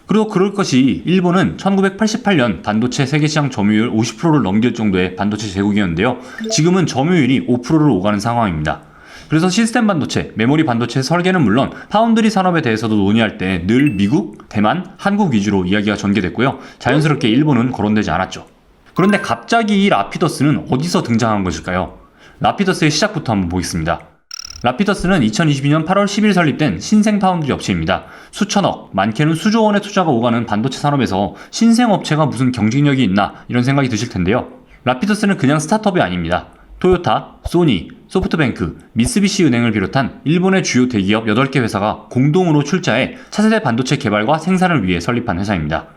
그리고 그럴 것이 일본은 1988년 반도체 세계시장 점유율 50%를 넘길 정도의 반도체 제국이었는데요. 지금은 점유율이 5%를 오가는 상황입니다. 그래서 시스템 반도체, 메모리 반도체 설계는 물론 파운드리 산업에 대해서도 논의할 때 늘 미국, 대만, 한국 위주로 이야기가 전개됐고요. 자연스럽게 일본은 거론되지 않았죠. 그런데 갑자기 이 라피더스는 어디서 등장한 것일까요? 라피더스의 시작부터 한번 보겠습니다. 라피더스는 2022년 8월 10일 설립된 신생 파운드리 업체입니다. 수천억, 많게는 수조 원의 투자가 오가는 반도체 산업에서 신생 업체가 무슨 경쟁력이 있나 이런 생각이 드실 텐데요. 라피더스는 그냥 스타트업이 아닙니다. 토요타, 소니, 소프트뱅크, 미쓰비시 은행을 비롯한 일본의 주요 대기업 8개 회사가 공동으로 출자해 차세대 반도체 개발과 생산을 위해 설립한 회사입니다.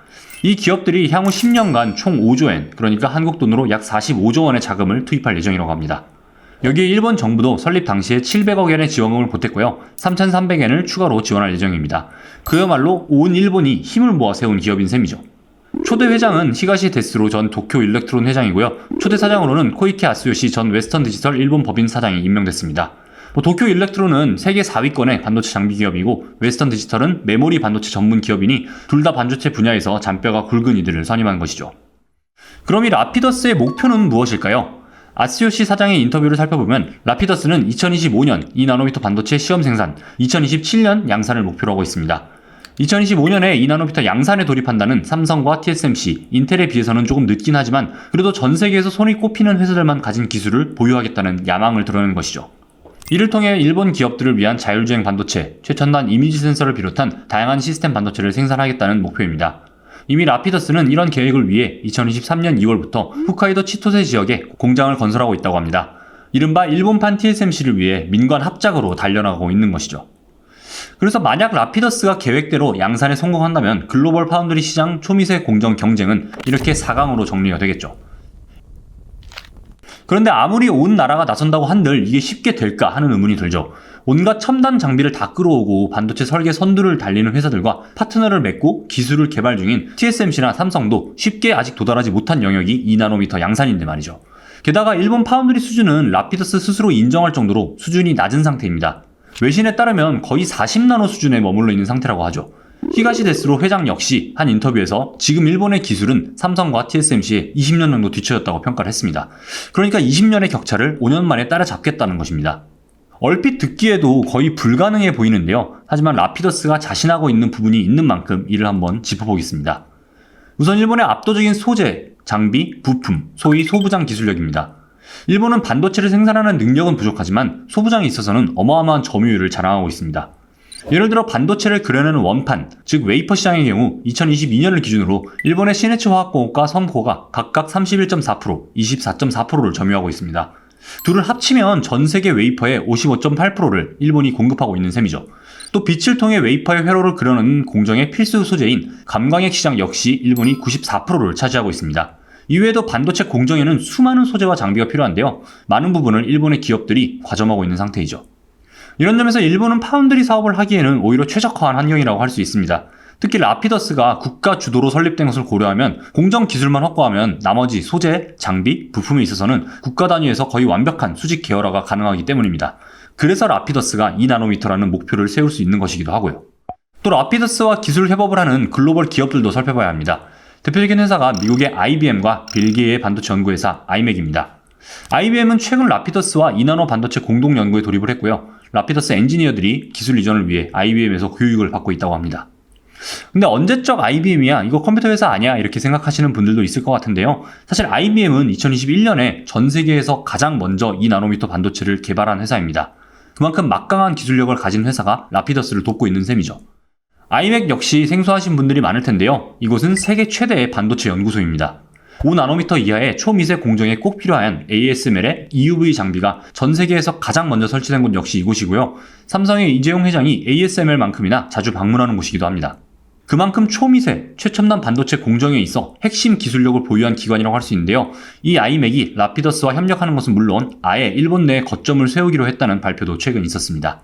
이 기업들이 향후 10년간 총 5조엔, 그러니까 한국 돈으로 약 45조 원의 자금을 투입할 예정이라고 합니다. 여기에 일본 정부도 설립 당시에 700억 엔의 지원금을 보탰고요. 3,300엔을 추가로 지원할 예정입니다. 그야말로 온 일본이 힘을 모아 세운 기업인 셈이죠. 초대 회장은 히가시 데스로 전 도쿄 일렉트론 회장이고요. 초대 사장으로는 코이케 아스요시 전 웨스턴 디지털 일본 법인 사장이 임명됐습니다. 도쿄 일렉트론은 세계 4위권의 반도체 장비 기업이고 웨스턴 디지털은 메모리 반도체 전문 기업이니 둘 다 반도체 분야에서 잔뼈가 굵은 이들을 선임한 것이죠. 그럼 이 라피더스의 목표는 무엇일까요? 아스요시 사장의 인터뷰를 살펴보면 라피더스는 2025년 2나노미터 반도체 시험 생산, 2027년 양산을 목표로 하고 있습니다. 2025년에 2나노미터 양산에 돌입한다는 삼성과 TSMC, 인텔에 비해서는 조금 늦긴 하지만 그래도 전 세계에서 손이 꼽히는 회사들만 가진 기술을 보유하겠다는 야망을 드러내는 것이죠. 이를 통해 일본 기업들을 위한 자율주행 반도체, 최첨단 이미지 센서를 비롯한 다양한 시스템 반도체를 생산하겠다는 목표입니다. 이미 라피더스는 이런 계획을 위해 2023년 2월부터 홋카이도 치토세 지역에 공장을 건설하고 있다고 합니다. 이른바 일본판 TSMC를 위해 민관 합작으로 달려나가고 있는 것이죠. 그래서 만약 라피더스가 계획대로 양산에 성공한다면 글로벌 파운드리 시장 초미세 공정 경쟁은 이렇게 4강으로 정리가 되겠죠. 그런데 아무리 온 나라가 나선다고 한들 이게 쉽게 될까 하는 의문이 들죠. 온갖 첨단 장비를 다 끌어오고 반도체 설계 선두를 달리는 회사들과 파트너를 맺고 기술을 개발 중인 TSMC나 삼성도 쉽게 아직 도달하지 못한 영역이 2나노미터 양산인데 말이죠. 게다가 일본 파운드리 수준은 라피더스 스스로 인정할 정도로 수준이 낮은 상태입니다. 외신에 따르면 거의 40나노 수준에 머물러 있는 상태라고 하죠. 히가시 데스로 회장 역시 한 인터뷰에서 지금 일본의 기술은 삼성과 TSMC에 20년 정도 뒤처졌다고 평가를 했습니다. 그러니까 20년의 격차를 5년 만에 따라잡겠다는 것입니다. 얼핏 듣기에도 거의 불가능해 보이는데요. 하지만 라피더스가 자신하고 있는 부분이 있는 만큼 이를 한번 짚어보겠습니다. 우선 일본의 압도적인 소재, 장비, 부품, 소위 소부장 기술력입니다. 일본은 반도체를 생산하는 능력은 부족하지만 소부장에 있어서는 어마어마한 점유율을 자랑하고 있습니다. 예를 들어 반도체를 그려내는 원판, 즉 웨이퍼 시장의 경우 2022년을 기준으로 일본의 시네츠 화학공업과 섬코가 각각 31.4%, 24.4%를 점유하고 있습니다. 둘을 합치면 전 세계 웨이퍼의 55.8%를 일본이 공급하고 있는 셈이죠. 또 빛을 통해 웨이퍼의 회로를 그려내는 공정의 필수 소재인 감광핵 시장 역시 일본이 94%를 차지하고 있습니다. 이외에도 반도체 공정에는 수많은 소재와 장비가 필요한데요. 많은 부분을 일본의 기업들이 과점하고 있는 상태이죠. 이런 점에서 일본은 파운드리 사업을 하기에는 오히려 최적화한 환경이라고 할 수 있습니다. 특히 라피더스가 국가 주도로 설립된 것을 고려하면 공정 기술만 확보하면 나머지 소재, 장비, 부품에 있어서는 국가 단위에서 거의 완벽한 수직 계열화가 가능하기 때문입니다. 그래서 라피더스가 2나노미터라는 목표를 세울 수 있는 것이기도 하고요. 또 라피더스와 기술 협업을 하는 글로벌 기업들도 살펴봐야 합니다. 대표적인 회사가 미국의 IBM과 벨기에의 반도체 연구회사 아이맥입니다. IBM은 최근 라피더스와 2나노 반도체 공동 연구에 돌입을 했고요. 라피더스 엔지니어들이 기술 이전을 위해 IBM에서 교육을 받고 있다고 합니다. 근데 언제적 IBM이야? 이거 컴퓨터 회사 아니야? 이렇게 생각하시는 분들도 있을 것 같은데요. 사실 IBM은 2021년에 전 세계에서 가장 먼저 2나노미터 반도체를 개발한 회사입니다. 그만큼 막강한 기술력을 가진 회사가 라피더스를 돕고 있는 셈이죠. 아이맥 역시 생소하신 분들이 많을 텐데요. 이곳은 세계 최대의 반도체 연구소입니다. 5나노미터 이하의 초미세 공정에 꼭 필요한 ASML의 EUV 장비가 전 세계에서 가장 먼저 설치된 곳 역시 이곳이고요. 삼성의 이재용 회장이 ASML만큼이나 자주 방문하는 곳이기도 합니다. 그만큼 초미세, 최첨단 반도체 공정에 있어 핵심 기술력을 보유한 기관이라고 할 수 있는데요. 이 아이맥이 라피더스와 협력하는 것은 물론 아예 일본 내에 거점을 세우기로 했다는 발표도 최근 있었습니다.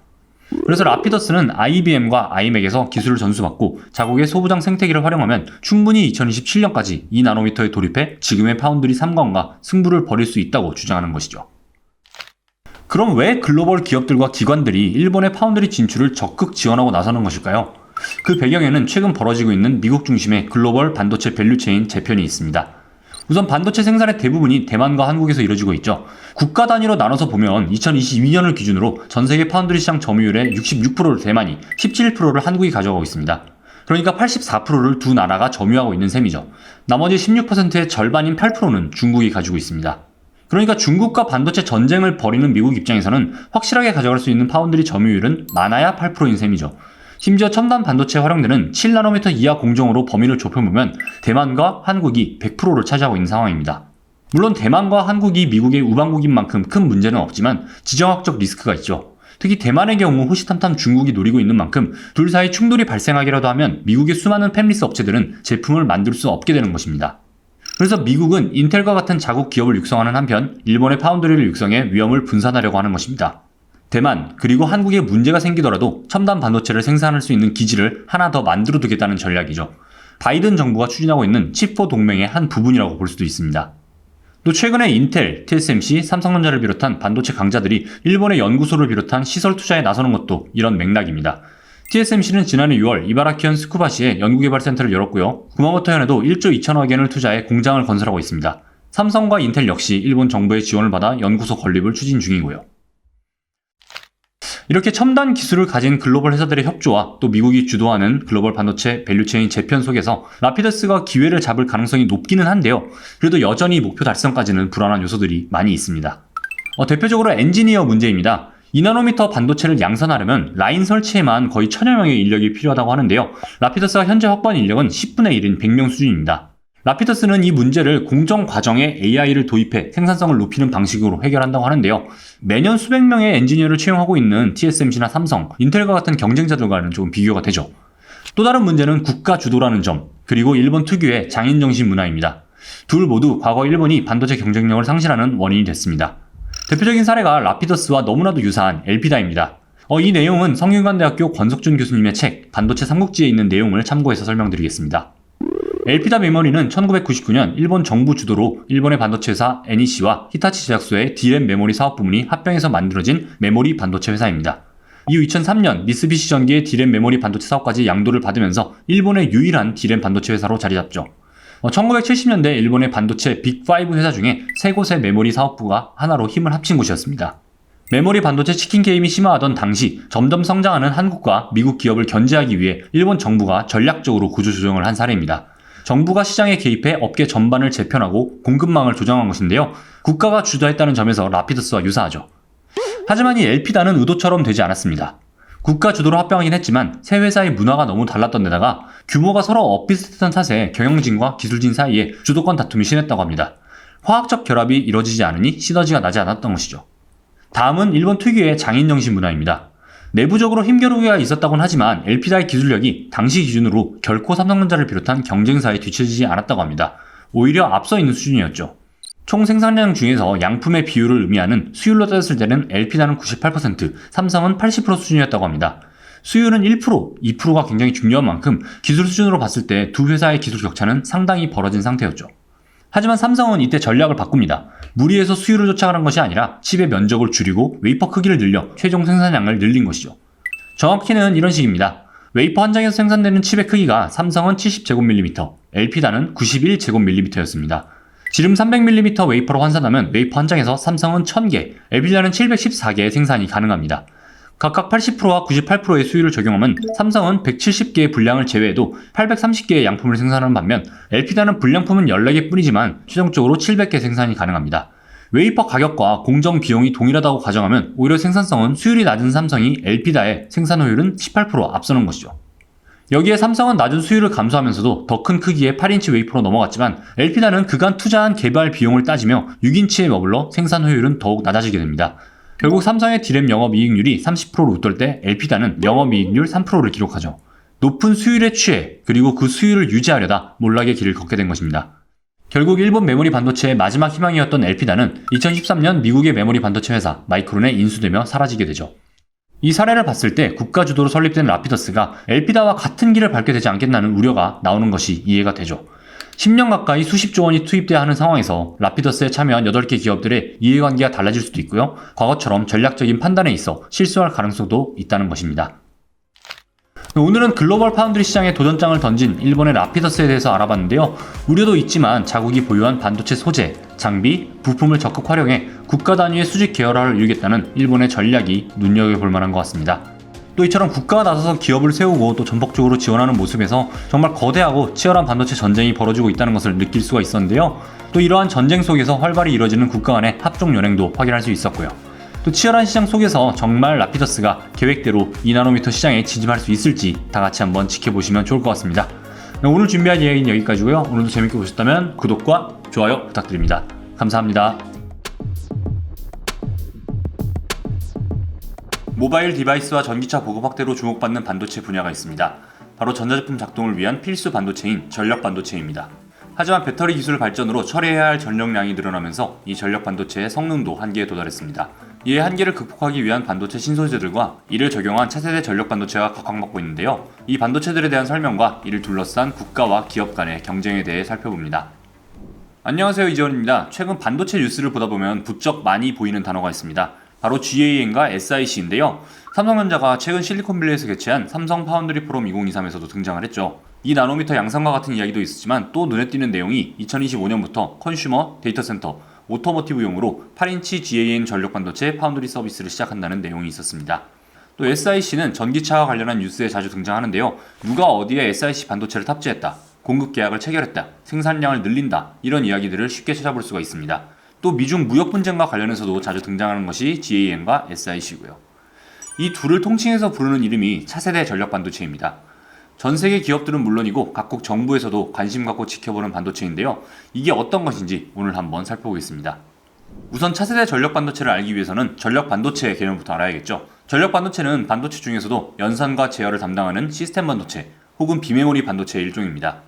그래서 라피더스는 IBM과 아이맥에서 기술을 전수받고 자국의 소부장 생태계를 활용하면 충분히 2027년까지 2나노미터에 돌입해 지금의 파운드리 3관과 승부를 벌일 수 있다고 주장하는 것이죠. 그럼 왜 글로벌 기업들과 기관들이 일본의 파운드리 진출을 적극 지원하고 나서는 것일까요? 그 배경에는 최근 벌어지고 있는 미국 중심의 글로벌 반도체 밸류체인 재편이 있습니다. 우선 반도체 생산의 대부분이 대만과 한국에서 이루어지고 있죠. 국가 단위로 나눠서 보면 2022년을 기준으로 전 세계 파운드리 시장 점유율의 66%를 대만이, 17%를 한국이 가져가고 있습니다. 그러니까 84%를 두 나라가 점유하고 있는 셈이죠. 나머지 16%의 절반인 8%는 중국이 가지고 있습니다. 그러니까 중국과 반도체 전쟁을 벌이는 미국 입장에서는 확실하게 가져갈 수 있는 파운드리 점유율은 많아야 8%인 셈이죠. 심지어 첨단 반도체에 활용되는 7나노미터 이하 공정으로 범위를 좁혀보면 대만과 한국이 100%를 차지하고 있는 상황입니다. 물론 대만과 한국이 미국의 우방국인 만큼 큰 문제는 없지만 지정학적 리스크가 있죠. 특히 대만의 경우 호시탐탐 중국이 노리고 있는 만큼 둘 사이 충돌이 발생하기라도 하면 미국의 수많은 팹리스 업체들은 제품을 만들 수 없게 되는 것입니다. 그래서 미국은 인텔과 같은 자국 기업을 육성하는 한편 일본의 파운드리를 육성해 위험을 분산하려고 하는 것입니다. 대만 그리고 한국에 문제가 생기더라도 첨단 반도체를 생산할 수 있는 기지를 하나 더 만들어 두겠다는 전략이죠. 바이든 정부가 추진하고 있는 칩4 동맹의 한 부분이라고 볼 수도 있습니다. 또 최근에 인텔, TSMC, 삼성전자를 비롯한 반도체 강자들이 일본의 연구소를 비롯한 시설 투자에 나서는 것도 이런 맥락입니다. TSMC는 지난해 6월 이바라키현 스쿠바시에 연구개발센터를 열었고요. 구마모토현에도 1조 2천억 엔을 투자해 공장을 건설하고 있습니다. 삼성과 인텔 역시 일본 정부의 지원을 받아 연구소 건립을 추진 중이고요. 이렇게 첨단 기술을 가진 글로벌 회사들의 협조와 또 미국이 주도하는 글로벌 반도체 밸류체인 재편 속에서 라피더스가 기회를 잡을 가능성이 높기는 한데요. 그래도 여전히 목표 달성까지는 불안한 요소들이 많이 있습니다. 대표적으로 엔지니어 문제입니다. 2나노미터 반도체를 양산하려면 라인 설치에만 거의 1000여 명의 인력이 필요하다고 하는데요. 라피더스가 현재 확보한 인력은 10분의 1인 100명 수준입니다. 라피더스는 이 문제를 공정 과정에 AI를 도입해 생산성을 높이는 방식으로 해결한다고 하는데요. 매년 수백 명의 엔지니어를 채용하고 있는 TSMC나 삼성, 인텔과 같은 경쟁자들과는 조금 비교가 되죠. 또 다른 문제는 국가 주도라는 점, 그리고 일본 특유의 장인정신 문화입니다. 둘 모두 과거 일본이 반도체 경쟁력을 상실하는 원인이 됐습니다. 대표적인 사례가 라피더스와 너무나도 유사한 엘피다입니다. 이 내용은 성균관대학교 권석준 교수님의 책 반도체 삼국지에 있는 내용을 참고해서 설명드리겠습니다. 엘피다 메모리는 1999년 일본 정부 주도로 일본의 반도체 회사 NEC와 히타치 제약소의 D램 메모리 사업 부문이 합병해서 만들어진 메모리 반도체 회사입니다. 이후 2003년 미쓰비시 전기의 D램 메모리 반도체 사업까지 양도를 받으면서 일본의 유일한 D램 반도체 회사로 자리잡죠. 1970년대 일본의 반도체 빅5 회사 중에 세 곳의 메모리 사업부가 하나로 힘을 합친 곳이었습니다. 메모리 반도체 치킨 게임이 심화하던 당시 점점 성장하는 한국과 미국 기업을 견제하기 위해 일본 정부가 전략적으로 구조조정을 한 사례입니다. 정부가 시장에 개입해 업계 전반을 재편하고 공급망을 조정한 것인데요. 국가가 주도했다는 점에서 라피더스와 유사하죠. 하지만 이 엘피다는 의도처럼 되지 않았습니다. 국가 주도로 합병하긴 했지만 세 회사의 문화가 너무 달랐던 데다가 규모가 서로 엇비슷했던 탓에 경영진과 기술진 사이에 주도권 다툼이 심했다고 합니다. 화학적 결합이 이뤄지지 않으니 시너지가 나지 않았던 것이죠. 다음은 일본 특유의 장인정신 문화입니다. 내부적으로 힘겨루기가 있었다곤 하지만 엘피다의 기술력이 당시 기준으로 결코 삼성전자를 비롯한 경쟁사에 뒤처지지 않았다고 합니다. 오히려 앞서 있는 수준이었죠. 총 생산량 중에서 양품의 비율을 의미하는 수율로 따졌을 때는 엘피다는 98%, 삼성은 80% 수준이었다고 합니다. 수율은 1%, 2%가 굉장히 중요한 만큼 기술 수준으로 봤을 때 두 회사의 기술 격차는 상당히 벌어진 상태였죠. 하지만 삼성은 이때 전략을 바꿉니다. 무리해서 수율을 쫓아가는 것이 아니라 칩의 면적을 줄이고 웨이퍼 크기를 늘려 최종 생산량을 늘린 것이죠. 정확히는 이런 식입니다. 웨이퍼 한 장에서 생산되는 칩의 크기가 삼성은 70제곱밀리미터, 엘피다는 91제곱밀리미터였습니다. 지름 300mm 웨이퍼로 환산하면 웨이퍼 한 장에서 삼성은 1000개, 엘피다는 714개의 생산이 가능합니다. 각각 80%와 98%의 수율을 적용하면 삼성은 170개의 분량을 제외해도 830개의 양품을 생산하는 반면 엘피다는 분량품은 14개 뿐이지만 최종적으로 700개 생산이 가능합니다. 웨이퍼 가격과 공정 비용이 동일하다고 가정하면 오히려 생산성은 수율이 낮은 삼성이 엘피다의 생산 효율은 18% 앞서는 것이죠. 여기에 삼성은 낮은 수율을 감수하면서도 더 큰 크기의 8인치 웨이퍼로 넘어갔지만 엘피다는 그간 투자한 개발 비용을 따지며 6인치에 머물러 생산 효율은 더욱 낮아지게 됩니다. 결국 삼성의 D램 영업이익률이 30%로 웃돌 때 엘피다는 영업이익률 3%를 기록하죠. 높은 수율에 취해 그리고 그 수율을 유지하려다 몰락의 길을 걷게 된 것입니다. 결국 일본 메모리 반도체의 마지막 희망이었던 엘피다는 2013년 미국의 메모리 반도체 회사 마이크론에 인수되며 사라지게 되죠. 이 사례를 봤을 때 국가 주도로 설립된 라피더스가 엘피다와 같은 길을 밟게 되지 않겠나는 우려가 나오는 것이 이해가 되죠. 10년 가까이 수십조 원이 투입돼야 하는 상황에서 라피더스에 참여한 8개 기업들의 이해관계가 달라질 수도 있고요. 과거처럼 전략적인 판단에 있어 실수할 가능성도 있다는 것입니다. 오늘은 글로벌 파운드리 시장에 도전장을 던진 일본의 라피더스에 대해서 알아봤는데요. 우려도 있지만 자국이 보유한 반도체 소재, 장비, 부품을 적극 활용해 국가 단위의 수직 계열화를 이루겠다는 일본의 전략이 눈여겨볼 만한 것 같습니다. 또 이처럼 국가가 나서서 기업을 세우고 또 전폭적으로 지원하는 모습에서 정말 거대하고 치열한 반도체 전쟁이 벌어지고 있다는 것을 느낄 수가 있었는데요. 또 이러한 전쟁 속에서 활발히 이뤄지는 국가 간의 합종 연행도 확인할 수 있었고요. 또 치열한 시장 속에서 정말 라피더스가 계획대로 2나노미터 시장에 진입할 수 있을지 다 같이 한번 지켜보시면 좋을 것 같습니다. 오늘 준비한 이야기는 여기까지고요. 오늘도 재밌게 보셨다면 구독과 좋아요 부탁드립니다. 감사합니다. 모바일 디바이스와 전기차 보급 확대로 주목받는 반도체 분야가 있습니다. 바로 전자제품 작동을 위한 필수 반도체인 전력 반도체입니다. 하지만 배터리 기술 발전으로 처리해야 할 전력량이 늘어나면서 이 전력 반도체의 성능도 한계에 도달했습니다. 이에 한계를 극복하기 위한 반도체 신소재들과 이를 적용한 차세대 전력 반도체가 각광받고 있는데요. 이 반도체들에 대한 설명과 이를 둘러싼 국가와 기업 간의 경쟁에 대해 살펴봅니다. 안녕하세요, 이재원입니다. 최근 반도체 뉴스를 보다 보면 부쩍 많이 보이는 단어가 있습니다. 바로 GAN과 SIC인데요. 삼성전자가 최근 실리콘밸리에서 개최한 삼성 파운드리 포럼 2023에서도 등장을 했죠. 2나노미터 양산과 같은 이야기도 있었지만 또 눈에 띄는 내용이 2025년부터 컨슈머, 데이터 센터, 오토모티브용으로 8인치 GAN 전력 반도체 파운드리 서비스를 시작한다는 내용이 있었습니다. 또 SIC는 전기차와 관련한 뉴스에 자주 등장하는데요. 누가 어디에 SIC 반도체를 탑재했다, 공급 계약을 체결했다, 생산량을 늘린다, 이런 이야기들을 쉽게 찾아볼 수가 있습니다. 또 미중 무역 분쟁과 관련해서도 자주 등장하는 것이 GAN과 SIC고요. 이 둘을 통칭해서 부르는 이름이 차세대 전력 반도체입니다. 전 세계 기업들은 물론이고 각국 정부에서도 관심 갖고 지켜보는 반도체인데요. 이게 어떤 것인지 오늘 한번 살펴보겠습니다. 우선 차세대 전력 반도체를 알기 위해서는 전력 반도체의 개념부터 알아야겠죠. 전력 반도체는 반도체 중에서도 연산과 제어를 담당하는 시스템 반도체 혹은 비메모리 반도체의 일종입니다.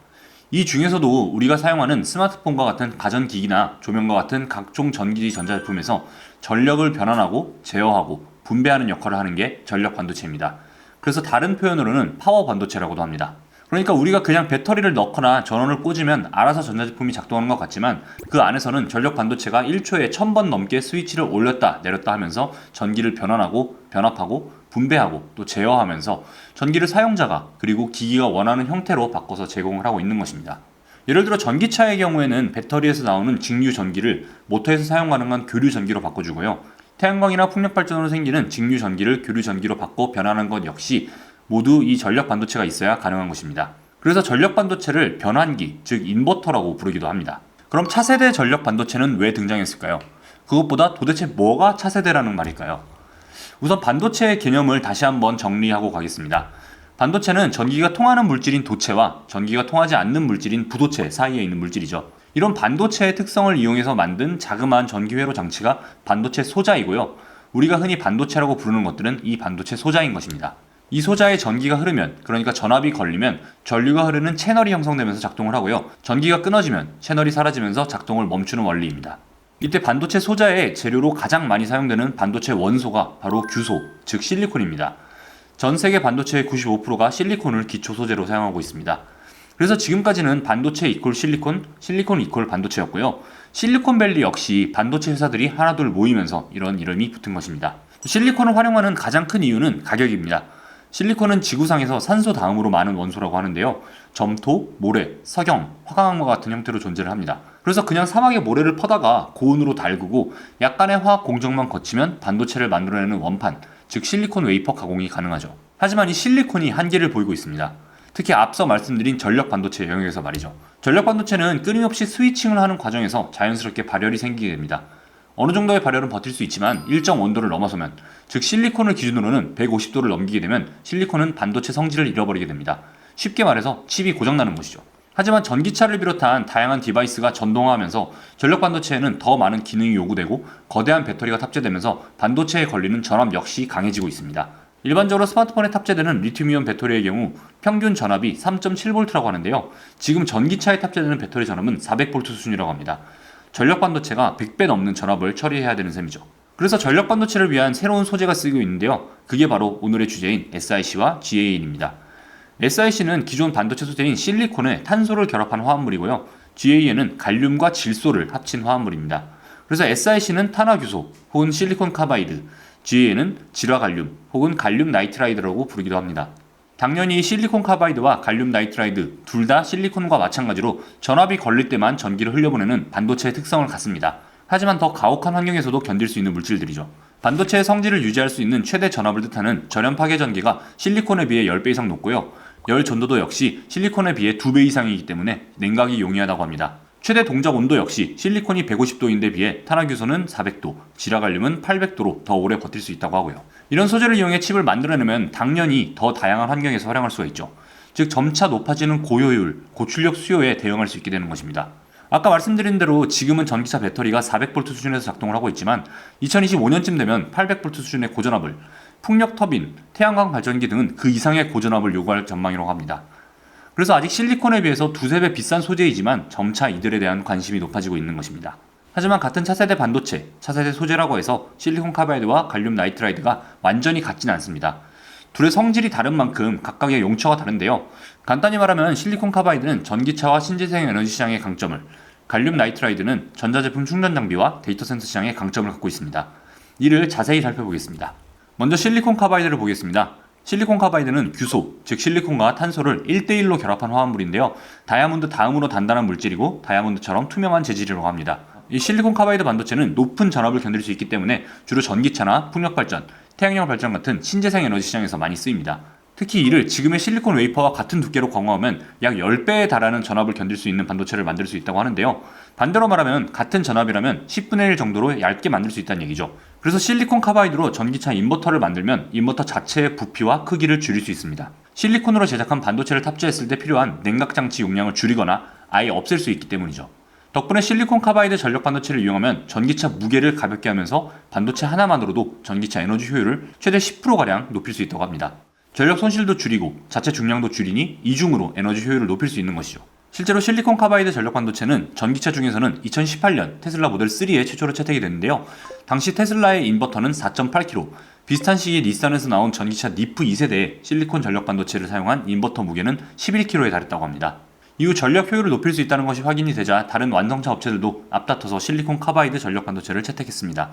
이 중에서도 우리가 사용하는 스마트폰과 같은 가전기기나 조명과 같은 각종 전기지 전자제품에서 전력을 변환하고 제어하고 분배하는 역할을 하는 게 전력 반도체입니다. 그래서 다른 표현으로는 파워 반도체라고도 합니다. 그러니까 우리가 그냥 배터리를 넣거나 전원을 꽂으면 알아서 전자제품이 작동하는 것 같지만 그 안에서는 전력 반도체가 1초에 1000번 넘게 스위치를 올렸다 내렸다 하면서 전기를 변환하고 변압하고 분배하고 또 제어하면서 전기를 사용자가 그리고 기기가 원하는 형태로 바꿔서 제공을 하고 있는 것입니다. 예를 들어 전기차의 경우에는 배터리에서 나오는 직류 전기를 모터에서 사용 가능한 교류 전기로 바꿔주고요. 태양광이나 풍력 발전으로 생기는 직류 전기를 교류 전기로 바꿔 변하는 것 역시 모두 이 전력 반도체가 있어야 가능한 것입니다. 그래서 전력 반도체를 변환기, 즉 인버터라고 부르기도 합니다. 그럼 차세대 전력 반도체는 왜 등장했을까요? 그것보다 도대체 뭐가 차세대라는 말일까요? 우선 반도체의 개념을 다시 한번 정리하고 가겠습니다. 반도체는 전기가 통하는 물질인 도체와 전기가 통하지 않는 물질인 부도체 사이에 있는 물질이죠. 이런 반도체의 특성을 이용해서 만든 자그마한 전기회로 장치가 반도체 소자이고요. 우리가 흔히 반도체라고 부르는 것들은 이 반도체 소자인 것입니다. 이 소자에 전기가 흐르면, 그러니까 전압이 걸리면 전류가 흐르는 채널이 형성되면서 작동을 하고요. 전기가 끊어지면 채널이 사라지면서 작동을 멈추는 원리입니다. 이때 반도체 소자의 재료로 가장 많이 사용되는 반도체 원소가 바로 규소, 즉 실리콘입니다. 전 세계 반도체의 95%가 실리콘을 기초 소재로 사용하고 있습니다. 그래서 지금까지는 반도체 이퀄 실리콘, 실리콘 이퀄 반도체였고요. 실리콘밸리 역시 반도체 회사들이 하나둘 모이면서 이런 이름이 붙은 것입니다. 실리콘을 활용하는 가장 큰 이유는 가격입니다. 실리콘은 지구상에서 산소 다음으로 많은 원소라고 하는데요. 점토, 모래, 석영, 화강암과 같은 형태로 존재를 합니다. 그래서 그냥 사막에 모래를 퍼다가 고온으로 달구고 약간의 화학 공정만 거치면 반도체를 만들어내는 원판, 즉 실리콘 웨이퍼 가공이 가능하죠. 하지만 이 실리콘이 한계를 보이고 있습니다. 특히 앞서 말씀드린 전력 반도체 영역에서 말이죠. 전력 반도체는 끊임없이 스위칭을 하는 과정에서 자연스럽게 발열이 생기게 됩니다. 어느 정도의 발열은 버틸 수 있지만 일정 온도를 넘어서면, 즉 실리콘을 기준으로는 150도를 넘기게 되면 실리콘은 반도체 성질을 잃어버리게 됩니다. 쉽게 말해서 칩이 고장나는 것이죠. 하지만 전기차를 비롯한 다양한 디바이스가 전동화하면서 전력 반도체에는 더 많은 기능이 요구되고 거대한 배터리가 탑재되면서 반도체에 걸리는 전압 역시 강해지고 있습니다. 일반적으로 스마트폰에 탑재되는 리튬이온 배터리의 경우 평균 전압이 3.7V라고 하는데요. 지금 전기차에 탑재되는 배터리 전압은 400V 수준이라고 합니다. 전력 반도체가 100배 넘는 전압을 처리해야 되는 셈이죠. 그래서 전력 반도체를 위한 새로운 소재가 쓰이고 있는데요. 그게 바로 오늘의 주제인 SiC와 GAN입니다. SiC는 기존 반도체 소재인 실리콘에 탄소를 결합한 화합물이고요. GaN은 갈륨과 질소를 합친 화합물입니다. 그래서 SiC는 탄화규소 혹은 실리콘 카바이드, GaN은 질화갈륨 혹은 갈륨 나이트라이드라고 부르기도 합니다. 당연히 실리콘 카바이드와 갈륨 나이트라이드 둘 다 실리콘과 마찬가지로 전압이 걸릴 때만 전기를 흘려보내는 반도체의 특성을 갖습니다. 하지만 더 가혹한 환경에서도 견딜 수 있는 물질들이죠. 반도체의 성질을 유지할 수 있는 최대 전압을 뜻하는 절연 파괴 전기가 실리콘에 비해 10배 이상 높고요. 열 전도도 역시 실리콘에 비해 2배 이상이기 때문에 냉각이 용이하다고 합니다. 최대 동작 온도 역시 실리콘이 150도인데 비해 탄화규소는 400도, 질화갈륨은 800도로 더 오래 버틸 수 있다고 하고요. 이런 소재를 이용해 칩을 만들어내면 당연히 더 다양한 환경에서 활용할 수가 있죠. 즉 점차 높아지는 고효율, 고출력 수요에 대응할 수 있게 되는 것입니다. 아까 말씀드린 대로 지금은 전기차 배터리가 400V 수준에서 작동을 하고 있지만 2025년쯤 되면 800V 수준의 고전압을, 풍력 터빈, 태양광 발전기 등은 그 이상의 고전압을 요구할 전망이라고 합니다. 그래서 아직 실리콘에 비해서 두세 배 비싼 소재이지만 점차 이들에 대한 관심이 높아지고 있는 것입니다. 하지만 같은 차세대 반도체, 차세대 소재라고 해서 실리콘 카바이드와 갈륨 나이트라이드가 완전히 같지는 않습니다. 둘의 성질이 다른 만큼 각각의 용처가 다른데요. 간단히 말하면 실리콘 카바이드는 전기차와 신재생 에너지 시장의 강점을, 갈륨 나이트라이드는 전자제품 충전 장비와 데이터 센서 시장의 강점을 갖고 있습니다. 이를 자세히 살펴보겠습니다. 먼저 실리콘 카바이드를 보겠습니다. 실리콘 카바이드는 규소, 즉 실리콘과 탄소를 1대1로 결합한 화합물인데요. 다이아몬드 다음으로 단단한 물질이고 다이아몬드처럼 투명한 재질이라고 합니다. 이 실리콘 카바이드 반도체는 높은 전압을 견딜 수 있기 때문에 주로 전기차나 풍력발전, 태양력 발전 같은 신재생 에너지 시장에서 많이 쓰입니다. 특히 이를 지금의 실리콘 웨이퍼와 같은 두께로 광화하면 약 10배에 달하는 전압을 견딜 수 있는 반도체를 만들 수 있다고 하는데요. 반대로 말하면 같은 전압이라면 10분의 1 정도로 얇게 만들 수 있다는 얘기죠. 그래서 실리콘 카바이드로 전기차 인버터를 만들면 인버터 자체의 부피와 크기를 줄일 수 있습니다. 실리콘으로 제작한 반도체를 탑재했을 때 필요한 냉각장치 용량을 줄이거나 아예 없앨 수 있기 때문이죠. 덕분에 실리콘 카바이드 전력 반도체를 이용하면 전기차 무게를 가볍게 하면서 반도체 하나만으로도 전기차 에너지 효율을 최대 10%가량 높일 수 있다고 합니다. 전력 손실도 줄이고 자체 중량도 줄이니 이중으로 에너지 효율을 높일 수 있는 것이죠. 실제로 실리콘 카바이드 전력 반도체는 전기차 중에서는 2018년 테슬라 모델 3에 최초로 채택이 됐는데요. 당시 테슬라의 인버터는 4.8kg, 비슷한 시기에 닛산에서 나온 전기차 니프 2세대에 실리콘 전력 반도체를 사용한 인버터 무게는 11kg에 달했다고 합니다. 이후 전력 효율을 높일 수 있다는 것이 확인이 되자 다른 완성차 업체들도 앞다퉈서 실리콘 카바이드 전력 반도체를 채택했습니다.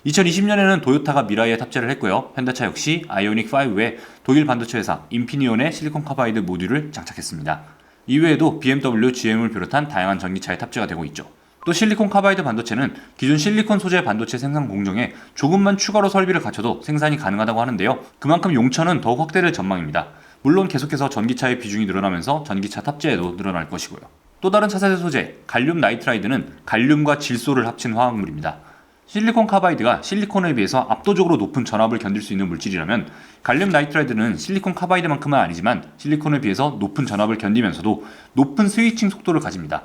2020년에는 도요타가 미라이에 탑재를 했고요. 현대차 역시 아이오닉 5에 독일 반도체 회사 인피니온의 실리콘 카바이드 모듈을 장착했습니다. 이외에도 BMW, GM을 비롯한 다양한 전기차에 탑재가 되고 있죠. 또 실리콘 카바이드 반도체는 기존 실리콘 소재 반도체 생산 공정에 조금만 추가로 설비를 갖춰도 생산이 가능하다고 하는데요. 그만큼 용처는 더욱 확대될 전망입니다. 물론 계속해서 전기차의 비중이 늘어나면서 전기차 탑재에도 늘어날 것이고요. 또 다른 차세대 소재, 갈륨 나이트라이드는 갈륨과 질소를 합친 화학물입니다. 실리콘 카바이드가 실리콘에 비해서 압도적으로 높은 전압을 견딜 수 있는 물질이라면 갈륨 나이트라이드는 실리콘 카바이드만큼은 아니지만 실리콘에 비해서 높은 전압을 견디면서도 높은 스위칭 속도를 가집니다.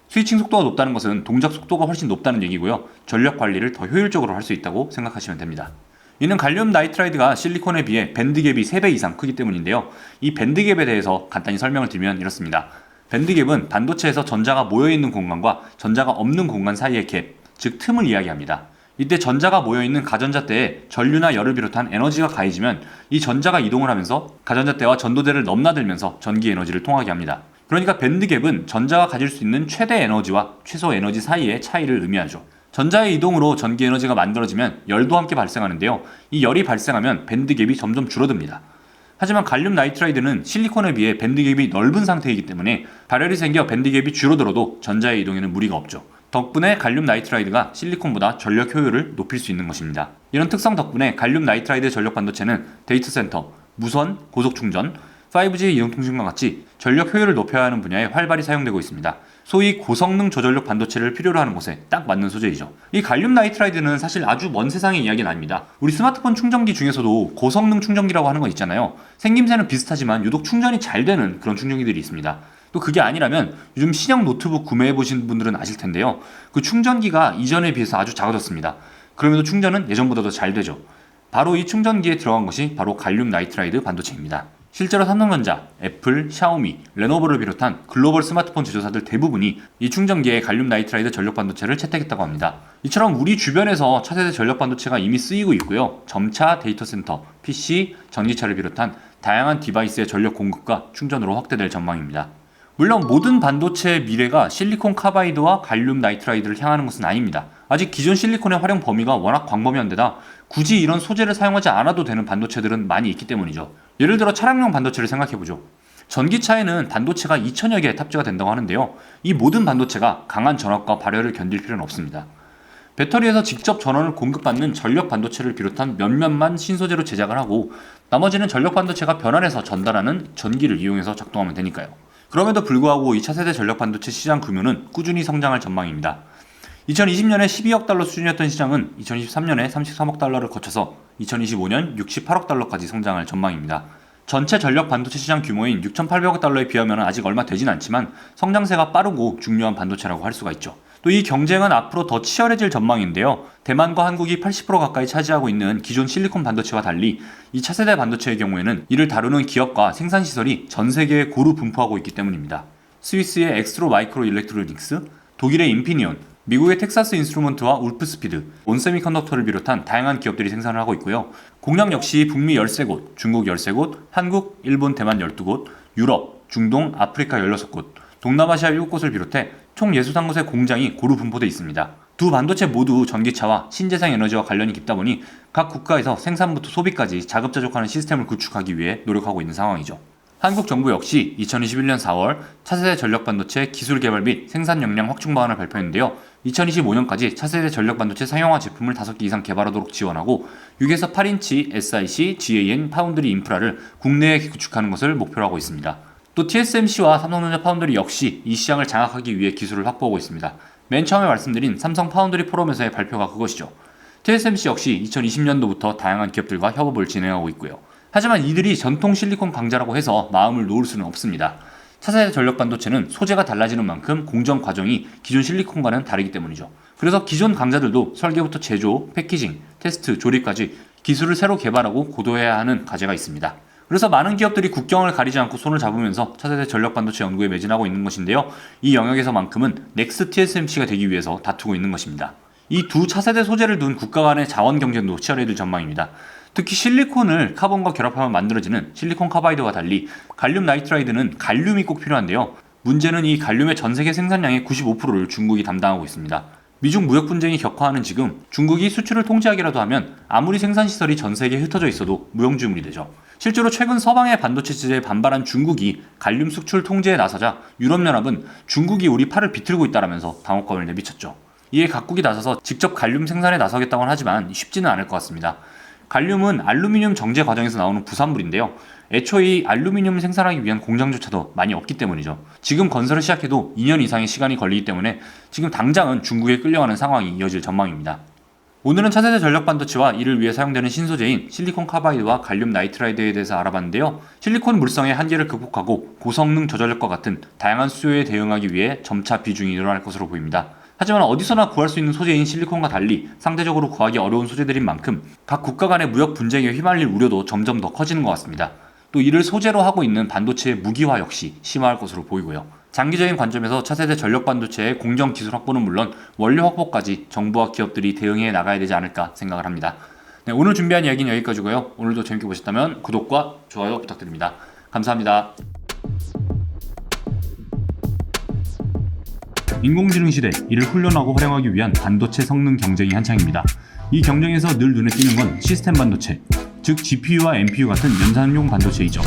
스위칭 속도가 높다는 것은 동작 속도가 훨씬 높다는 얘기고요. 전력 관리를 더 효율적으로 할 수 있다고 생각하시면 됩니다. 이는 갈륨 나이트라이드가 실리콘에 비해 밴드갭이 3배 이상 크기 때문인데요. 이 밴드갭에 대해서 간단히 설명을 드리면 이렇습니다. 밴드갭은 반도체에서 전자가 모여있는 공간과 전자가 없는 공간 사이의 갭, 즉 틈을 이야기합니다. 이때 전자가 모여있는 가전자대에 전류나 열을 비롯한 에너지가 가해지면 이 전자가 이동을 하면서 가전자대와 전도대를 넘나들면서 전기 에너지를 통하게 합니다. 그러니까 밴드갭은 전자가 가질 수 있는 최대 에너지와 최소 에너지 사이의 차이를 의미하죠. 전자의 이동으로 전기 에너지가 만들어지면 열도 함께 발생하는데요. 이 열이 발생하면 밴드갭이 점점 줄어듭니다. 하지만 갈륨 나이트라이드는 실리콘에 비해 밴드갭이 넓은 상태이기 때문에 발열이 생겨 밴드갭이 줄어들어도 전자의 이동에는 무리가 없죠. 덕분에 갈륨 나이트라이드가 실리콘보다 전력 효율을 높일 수 있는 것입니다. 이런 특성 덕분에 갈륨 나이트라이드 전력 반도체는 데이터 센터, 무선, 고속 충전, 5G 이동통신과 같이 전력 효율을 높여야 하는 분야에 활발히 사용되고 있습니다. 소위 고성능 저전력 반도체를 필요로 하는 곳에 딱 맞는 소재이죠. 이 갈륨 나이트라이드는 사실 아주 먼 세상의 이야기는 아닙니다. 우리 스마트폰 충전기 중에서도 고성능 충전기라고 하는 거 있잖아요. 생김새는 비슷하지만 유독 충전이 잘 되는 그런 충전기들이 있습니다. 또 그게 아니라면 요즘 신형 노트북 구매해보신 분들은 아실 텐데요. 그 충전기가 이전에 비해서 아주 작아졌습니다. 그럼에도 충전은 예전보다 더 잘 되죠. 바로 이 충전기에 들어간 것이 바로 갈륨 나이트라이드 반도체입니다. 실제로 삼성전자, 애플, 샤오미, 레노버를 비롯한 글로벌 스마트폰 제조사들 대부분이 이 충전기에 갈륨 나이트라이드 전력 반도체를 채택했다고 합니다. 이처럼 우리 주변에서 차세대 전력 반도체가 이미 쓰이고 있고요. 점차 데이터 센터, PC, 전기차를 비롯한 다양한 디바이스의 전력 공급과 충전으로 확대될 전망입니다. 물론 모든 반도체의 미래가 실리콘 카바이드와 갈륨 나이트라이드를 향하는 것은 아닙니다. 아직 기존 실리콘의 활용 범위가 워낙 광범위한 데다 굳이 이런 소재를 사용하지 않아도 되는 반도체들은 많이 있기 때문이죠. 예를 들어 차량용 반도체를 생각해보죠. 전기차에는 반도체가 2000여 개 탑재가 된다고 하는데요. 이 모든 반도체가 강한 전압과 발열을 견딜 필요는 없습니다. 배터리에서 직접 전원을 공급받는 전력 반도체를 비롯한 몇몇만 신소재로 제작을 하고 나머지는 전력 반도체가 변환해서 전달하는 전기를 이용해서 작동하면 되니까요. 그럼에도 불구하고 2차 세대 전력 반도체 시장 규모는 꾸준히 성장할 전망입니다. 2020년에 12억 달러 수준이었던 시장은 2023년에 33억 달러를 거쳐서 2025년 68억 달러까지 성장할 전망입니다. 전체 전력 반도체 시장 규모인 6,800억 달러에 비하면 아직 얼마 되진 않지만 성장세가 빠르고 중요한 반도체라고 할 수가 있죠. 또 이 경쟁은 앞으로 더 치열해질 전망인데요. 대만과 한국이 80% 가까이 차지하고 있는 기존 실리콘 반도체와 달리 2차 세대 반도체의 경우에는 이를 다루는 기업과 생산시설이 전 세계에 고루 분포하고 있기 때문입니다. 스위스의 엑스트로 마이크로 일렉트로닉스, 독일의 인피니온, 미국의 텍사스 인스트루먼트와 울프스피드, 온세미컨덕터를 비롯한 다양한 기업들이 생산을 하고 있고요. 공장 역시 북미 13곳, 중국 13곳, 한국, 일본, 대만 12곳, 유럽, 중동, 아프리카 16곳, 동남아시아 7곳을 비롯해 총 63곳의 공장이 고루 분포되어 있습니다. 두 반도체 모두 전기차와 신재생 에너지와 관련이 깊다 보니 각 국가에서 생산부터 소비까지 자급자족하는 시스템을 구축하기 위해 노력하고 있는 상황이죠. 한국 정부 역시 2021년 4월 차세대 전력 반도체 기술 개발 및 생산 역량 확충 방안을 발표했는데요. 2025년까지 차세대 전력 반도체 상용화 제품을 5개 이상 개발하도록 지원하고 6에서 8인치 SiC, GaN, 파운드리 인프라를 국내에 구축하는 것을 목표로 하고 있습니다. 또 TSMC와 삼성전자 파운드리 역시 이 시장을 장악하기 위해 기술을 확보하고 있습니다. 맨 처음에 말씀드린 삼성 파운드리 포럼에서의 발표가 그것이죠. TSMC 역시 2020년도부터 다양한 기업들과 협업을 진행하고 있고요. 하지만 이들이 전통 실리콘 강자라고 해서 마음을 놓을 수는 없습니다. 차세대 전력 반도체는 소재가 달라지는 만큼 공정 과정이 기존 실리콘과는 다르기 때문이죠. 그래서 기존 강자들도 설계부터 제조, 패키징, 테스트, 조립까지 기술을 새로 개발하고 고도해야 하는 과제가 있습니다. 그래서 많은 기업들이 국경을 가리지 않고 손을 잡으면서 차세대 전력 반도체 연구에 매진하고 있는 것인데요. 이 영역에서만큼은 넥스 TSMC가 되기 위해서 다투고 있는 것입니다. 이 두 차세대 소재를 둔 국가 간의 자원 경쟁도 치열해질 전망입니다. 특히 실리콘을 카본과 결합하면 만들어지는 실리콘 카바이드와 달리 갈륨 나이트라이드는 갈륨이 꼭 필요한데요. 문제는 이 갈륨의 전 세계 생산량의 95%를 중국이 담당하고 있습니다. 미중 무역 분쟁이 격화하는 지금 중국이 수출을 통제하기라도 하면 아무리 생산시설이 전 세계에 흩어져 있어도 무용지물이 되죠. 실제로 최근 서방의 반도체 제재에 반발한 중국이 갈륨 수출 통제에 나서자 유럽연합은 중국이 우리 팔을 비틀고 있다라면서 당혹감을 내비쳤죠. 이에 각국이 나서서 직접 갈륨 생산에 나서겠다고는 하지만 쉽지는 않을 것 같습니다. 갈륨은 알루미늄 정제 과정에서 나오는 부산물인데요. 애초에 이 알루미늄을 생산하기 위한 공장조차도 많이 없기 때문이죠. 지금 건설을 시작해도 2년 이상의 시간이 걸리기 때문에 지금 당장은 중국에 끌려가는 상황이 이어질 전망입니다. 오늘은 차세대 전력 반도체와 이를 위해 사용되는 신소재인 실리콘 카바이드와 갈륨 나이트라이드에 대해서 알아봤는데요. 실리콘 물성의 한계를 극복하고 고성능 저전력과 같은 다양한 수요에 대응하기 위해 점차 비중이 늘어날 것으로 보입니다. 하지만 어디서나 구할 수 있는 소재인 실리콘과 달리 상대적으로 구하기 어려운 소재들인 만큼 각 국가 간의 무역 분쟁에 휘말릴 우려도 점점 더 커지는 것 같습니다. 또 이를 소재로 하고 있는 반도체의 무기화 역시 심화할 것으로 보이고요. 장기적인 관점에서 차세대 전력 반도체의 공정 기술 확보는 물론 원료 확보까지 정부와 기업들이 대응해 나가야 되지 않을까 생각을 합니다. 네, 오늘 준비한 이야기는 여기까지고요. 오늘도 재밌게 보셨다면 구독과 좋아요 부탁드립니다. 감사합니다. 인공지능 시대, 이를 훈련하고 활용하기 위한 반도체 성능 경쟁이 한창입니다. 이 경쟁에서 늘 눈에 띄는 건 시스템 반도체, 즉 GPU와 NPU 같은 연산용 반도체이죠.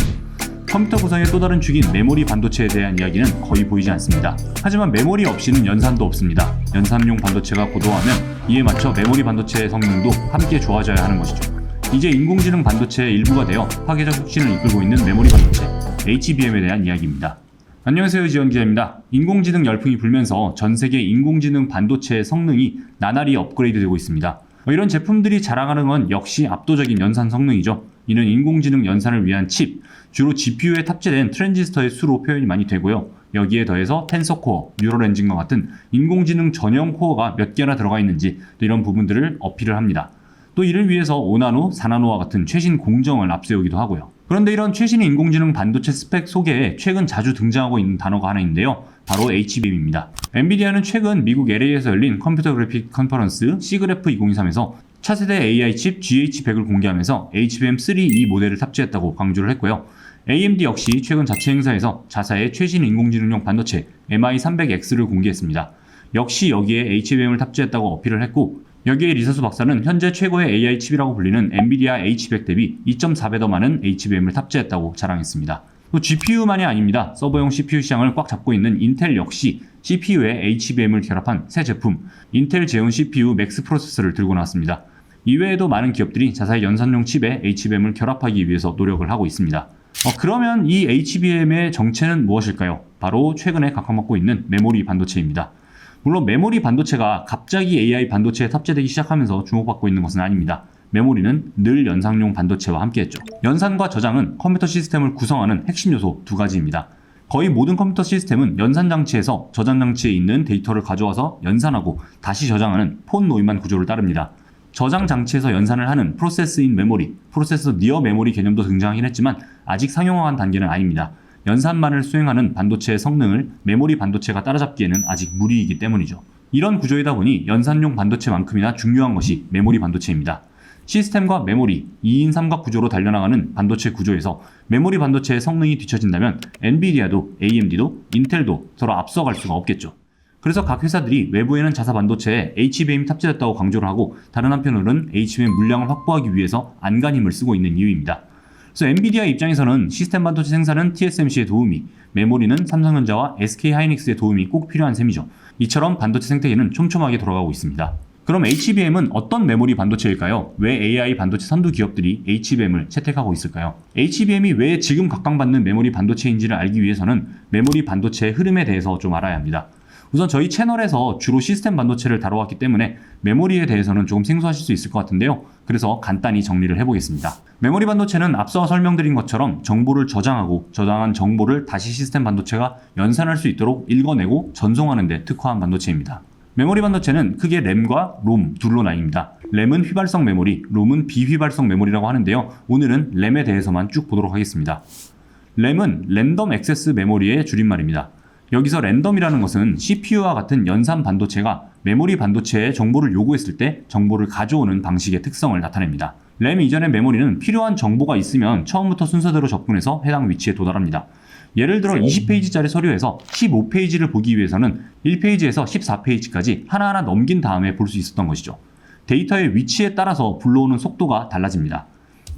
컴퓨터 구성의 또 다른 축인 메모리 반도체에 대한 이야기는 거의 보이지 않습니다. 하지만 메모리 없이는 연산도 없습니다. 연산용 반도체가 고도화하면 이에 맞춰 메모리 반도체의 성능도 함께 좋아져야 하는 것이죠. 이제 인공지능 반도체의 일부가 되어 파괴적 혁신을 이끌고 있는 메모리 반도체, HBM에 대한 이야기입니다. 안녕하세요, 지원기자입니다. 인공지능 열풍이 불면서 전 세계 인공지능 반도체의 성능이 나날이 업그레이드되고 있습니다. 이런 제품들이 자랑하는 건 역시 압도적인 연산 성능이죠. 이는 인공지능 연산을 위한 칩, 주로 GPU에 탑재된 트랜지스터의 수로 표현이 많이 되고요. 여기에 더해서 텐서코어, 뉴럴 엔진과 같은 인공지능 전용 코어가 몇 개나 들어가 있는지 이런 부분들을 어필을 합니다. 또 이를 위해서 5나노, 4나노와 같은 최신 공정을 앞세우기도 하고요. 그런데 이런 최신 인공지능 반도체 스펙 소개에 최근 자주 등장하고 있는 단어가 하나 있는데요. 바로 HBM입니다. 엔비디아는 최근 미국 LA에서 열린 컴퓨터 그래픽 컨퍼런스 시그래프 2023에서 차세대 AI 칩 GH100을 공개하면서 HBM3E 모델을 탑재했다고 강조를 했고요. AMD 역시 최근 자체 행사에서 자사의 최신 인공지능용 반도체 MI300X를 공개했습니다. 역시 여기에 HBM을 탑재했다고 어필을 했고, 여기에 리서수 박사는 현재 최고의 AI 칩이라고 불리는 엔비디아 H100 대비 2.4배 더 많은 HBM을 탑재했다고 자랑했습니다. 또 GPU만이 아닙니다. 서버용 CPU 시장을 꽉 잡고 있는 인텔 역시 CPU에 HBM을 결합한 새 제품 인텔 제온 CPU 맥스 프로세서를 들고 나왔습니다. 이외에도 많은 기업들이 자사의 연산용 칩에 HBM을 결합하기 위해서 노력을 하고 있습니다. 그러면 이 HBM의 정체는 무엇일까요? 바로 최근에 각광받고 있는 메모리 반도체입니다. 물론 메모리 반도체가 갑자기 AI 반도체에 탑재되기 시작하면서 주목받고 있는 것은 아닙니다. 메모리는 늘 연상용 반도체와 함께했죠. 연산과 저장은 컴퓨터 시스템을 구성하는 핵심 요소 두 가지입니다. 거의 모든 컴퓨터 시스템은 연산 장치에서 저장 장치에 있는 데이터를 가져와서 연산하고 다시 저장하는 폰 노이만 구조를 따릅니다. 저장 장치에서 연산을 하는 프로세스인 메모리, 프로세서 니어 메모리 개념도 등장하긴 했지만 아직 상용화한 단계는 아닙니다. 연산만을 수행하는 반도체의 성능을 메모리 반도체가 따라잡기에는 아직 무리이기 때문이죠. 이런 구조이다 보니 연산용 반도체만큼이나 중요한 것이 메모리 반도체입니다. 시스템과 메모리, 2인 삼각 구조로 달려나가는 반도체 구조에서 메모리 반도체의 성능이 뒤처진다면 엔비디아도 AMD도 인텔도 서로 앞서갈 수가 없겠죠. 그래서 각 회사들이 외부에는 자사 반도체에 HBM이 탑재됐다고 강조를 하고 다른 한편으로는 HBM 물량을 확보하기 위해서 안간힘을 쓰고 있는 이유입니다. 그래서 엔비디아 입장에서는 시스템 반도체 생산은 TSMC의 도움이, 메모리는 삼성전자와 SK하이닉스의 도움이 꼭 필요한 셈이죠. 이처럼 반도체 생태계는 촘촘하게 돌아가고 있습니다. 그럼 HBM은 어떤 메모리 반도체일까요? 왜 AI 반도체 선두 기업들이 HBM을 채택하고 있을까요? HBM이 왜 지금 각광받는 메모리 반도체인지를 알기 위해서는 메모리 반도체의 흐름에 대해서 좀 알아야 합니다. 우선 저희 채널에서 주로 시스템 반도체를 다뤄왔기 때문에 메모리에 대해서는 조금 생소하실 수 있을 것 같은데요. 그래서 간단히 정리를 해보겠습니다. 메모리 반도체는 앞서 설명드린 것처럼 정보를 저장하고 저장한 정보를 다시 시스템 반도체가 연산할 수 있도록 읽어내고 전송하는 데 특화한 반도체입니다. 메모리 반도체는 크게 램과 롬 둘로 나뉩니다. 램은 휘발성 메모리, 롬은 비휘발성 메모리라고 하는데요. 오늘은 램에 대해서만 쭉 보도록 하겠습니다. 램은 랜덤 액세스 메모리의 줄임말입니다. 여기서 랜덤이라는 것은 CPU와 같은 연산 반도체가 메모리 반도체에 정보를 요구했을 때 정보를 가져오는 방식의 특성을 나타냅니다. 램 이전의 메모리는 필요한 정보가 있으면 처음부터 순서대로 접근해서 해당 위치에 도달합니다. 예를 들어 20페이지짜리 서류에서 15페이지를 보기 위해서는 1페이지에서 14페이지까지 하나하나 넘긴 다음에 볼 수 있었던 것이죠. 데이터의 위치에 따라서 불러오는 속도가 달라집니다.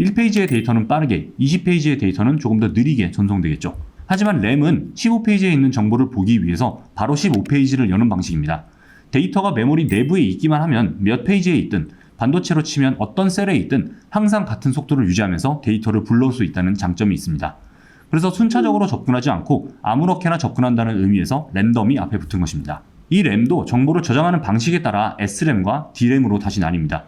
1페이지의 데이터는 빠르게, 20페이지의 데이터는 조금 더 느리게 전송되겠죠. 하지만 램은 15페이지에 있는 정보를 보기 위해서 바로 15페이지를 여는 방식입니다. 데이터가 메모리 내부에 있기만 하면 몇 페이지에 있든 반도체로 치면 어떤 셀에 있든 항상 같은 속도를 유지하면서 데이터를 불러올 수 있다는 장점이 있습니다. 그래서 순차적으로 접근하지 않고 아무렇게나 접근한다는 의미에서 랜덤이 앞에 붙은 것입니다. 이 램도 정보를 저장하는 방식에 따라 SRAM과 DRAM으로 다시 나뉩니다.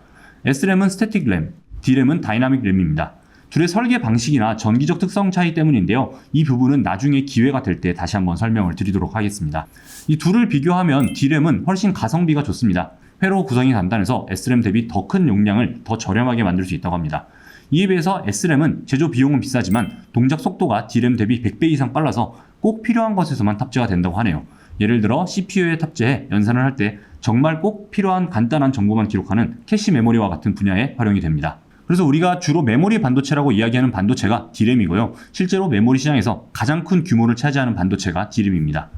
SRAM은 스태틱 램, DRAM은 다이나믹 램입니다. 둘의 설계 방식이나 전기적 특성 차이 때문인데요. 이 부분은 나중에 기회가 될 때 다시 한번 설명을 드리도록 하겠습니다. 이 둘을 비교하면 D램은 훨씬 가성비가 좋습니다. 회로 구성이 간단해서 SRAM 대비 더 큰 용량을 더 저렴하게 만들 수 있다고 합니다. 이에 비해서 SRAM은 제조 비용은 비싸지만 동작 속도가 D램 대비 100배 이상 빨라서 꼭 필요한 것에서만 탑재가 된다고 하네요. 예를 들어 CPU에 탑재해 연산을 할 때 정말 꼭 필요한 간단한 정보만 기록하는 캐시 메모리와 같은 분야에 활용이 됩니다. 그래서 우리가 주로 메모리 반도체라고 이야기하는 반도체가 D램이고요. 실제로 메모리 시장에서 가장 큰 규모를 차지하는 반도체가 D램입니다.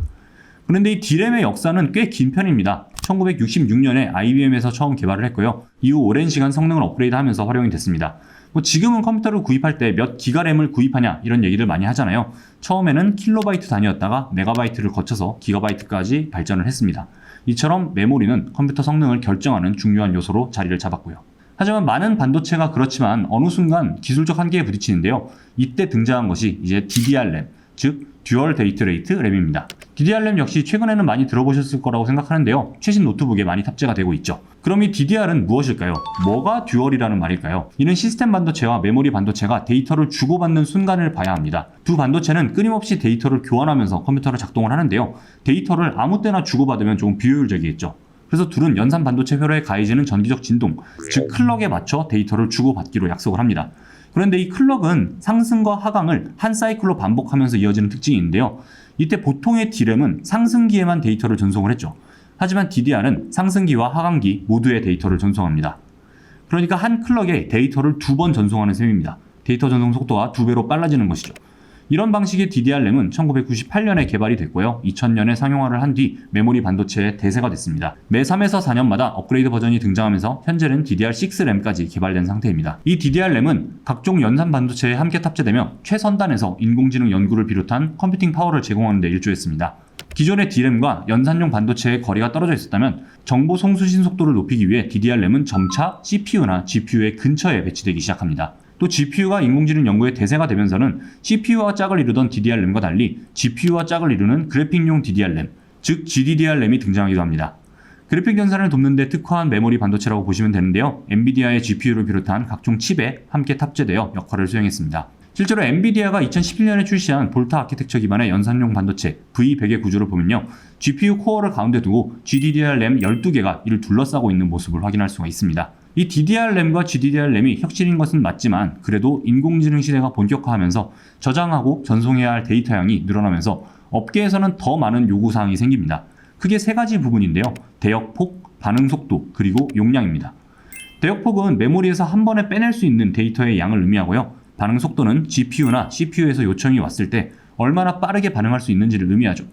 그런데 이 D램의 역사는 꽤 긴 편입니다. 1966년에 IBM에서 처음 개발을 했고요. 이후 오랜 시간 성능을 업그레이드하면서 활용이 됐습니다. 지금은 컴퓨터를 구입할 때 몇 기가 램을 구입하냐 이런 얘기를 많이 하잖아요. 처음에는 킬로바이트 단위였다가 메가바이트를 거쳐서 기가바이트까지 발전을 했습니다. 이처럼 메모리는 컴퓨터 성능을 결정하는 중요한 요소로 자리를 잡았고요. 하지만 많은 반도체가 그렇지만 어느 순간 기술적 한계에 부딪히는데요. 이때 등장한 것이 이제 DDR-램, 즉 듀얼 데이트 레이트 램입니다. DDR-램 역시 최근에는 많이 들어보셨을 거라고 생각하는데요. 최신 노트북에 많이 탑재가 되고 있죠. 그럼 이 DDR은 무엇일까요? 뭐가 듀얼이라는 말일까요? 이는 시스템 반도체와 메모리 반도체가 데이터를 주고받는 순간을 봐야 합니다. 두 반도체는 끊임없이 데이터를 교환하면서 컴퓨터를 작동을 하는데요. 데이터를 아무 때나 주고받으면 조금 비효율적이겠죠. 그래서 둘은 연산 반도체 회로에 가해지는 전기적 진동, 즉 클럭에 맞춰 데이터를 주고받기로 약속을 합니다. 그런데 이 클럭은 상승과 하강을 한 사이클로 반복하면서 이어지는 특징이 있는데요. 이때 보통의 D램은 상승기에만 데이터를 전송을 했죠. 하지만 DDR은 상승기와 하강기 모두의 데이터를 전송합니다. 그러니까 한 클럭에 데이터를 2번 전송하는 셈입니다. 데이터 전송 속도가 2배로 빨라지는 것이죠. 이런 방식의 DDR-램은 1998년에 개발이 됐고요. 2000년에 상용화를 한 뒤 메모리 반도체의 대세가 됐습니다. 매 3에서 4년마다 업그레이드 버전이 등장하면서 현재는 DDR6램까지 개발된 상태입니다. 이 DDR-램은 각종 연산 반도체에 함께 탑재되며 최선단에서 인공지능 연구를 비롯한 컴퓨팅 파워를 제공하는 데 일조했습니다. 기존의 D램과 연산용 반도체의 거리가 떨어져 있었다면 정보 송수신 속도를 높이기 위해 DDR-램은 점차 CPU나 GPU의 근처에 배치되기 시작합니다. 또 GPU가 인공지능 연구의 대세가 되면서는 CPU와 짝을 이루던 DDR-램과 달리 GPU와 짝을 이루는 그래픽용 DDR-램, 즉 GDDR-램이 등장하기도 합니다. 그래픽 연산을 돕는 데 특화한 메모리 반도체라고 보시면 되는데요. 엔비디아의 GPU를 비롯한 각종 칩에 함께 탑재되어 역할을 수행했습니다. 실제로 엔비디아가 2011년에 출시한 볼타 아키텍처 기반의 연산용 반도체 V100의 구조를 보면요. GPU 코어를 가운데 두고 GDDR-램 12개가 이를 둘러싸고 있는 모습을 확인할 수가 있습니다. 이 DDR-램과 GDDR-램이 혁신인 것은 맞지만 그래도 인공지능 시대가 본격화하면서 저장하고 전송해야 할 데이터 양이 늘어나면서 업계에서는 더 많은 요구사항이 생깁니다. 크게 세 가지 부분인데요. 대역폭, 반응 속도, 그리고 용량입니다. 대역폭은 메모리에서 한 번에 빼낼 수 있는 데이터의 양을 의미하고요. 반응 속도는 GPU나 CPU에서 요청이 왔을 때 얼마나 빠르게 반응할 수 있는지를 의미하죠.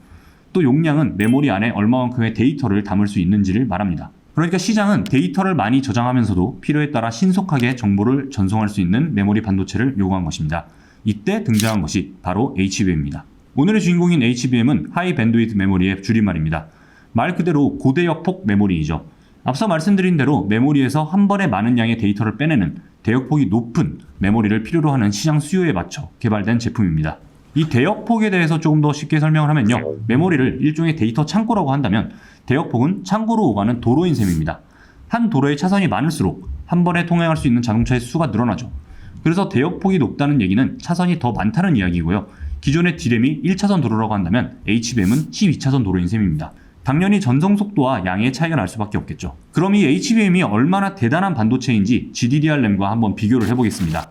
또 용량은 메모리 안에 얼마만큼의 데이터를 담을 수 있는지를 말합니다. 그러니까 시장은 데이터를 많이 저장하면서도 필요에 따라 신속하게 정보를 전송할 수 있는 메모리 반도체를 요구한 것입니다. 이때 등장한 것이 바로 HBM입니다. 오늘의 주인공인 HBM은 하이 밴드위드 메모리의 줄임말입니다. 말 그대로 고대역폭 메모리이죠. 앞서 말씀드린 대로 메모리에서 한 번에 많은 양의 데이터를 빼내는 대역폭이 높은 메모리를 필요로 하는 시장 수요에 맞춰 개발된 제품입니다. 이 대역폭에 대해서 조금 더 쉽게 설명을 하면요. 메모리를 일종의 데이터 창고라고 한다면 대역폭은 창고로 오가는 도로인 셈입니다. 한 도로의 차선이 많을수록 한 번에 통행할 수 있는 자동차의 수가 늘어나죠. 그래서 대역폭이 높다는 얘기는 차선이 더 많다는 이야기고요. 기존의 D램이 1차선 도로라고 한다면 HBM은 12차선 도로인 셈입니다. 당연히 전송 속도와 양의 차이가 날 수밖에 없겠죠. 그럼 이 HBM이 얼마나 대단한 반도체인지 GDDR-램과 한번 비교를 해보겠습니다.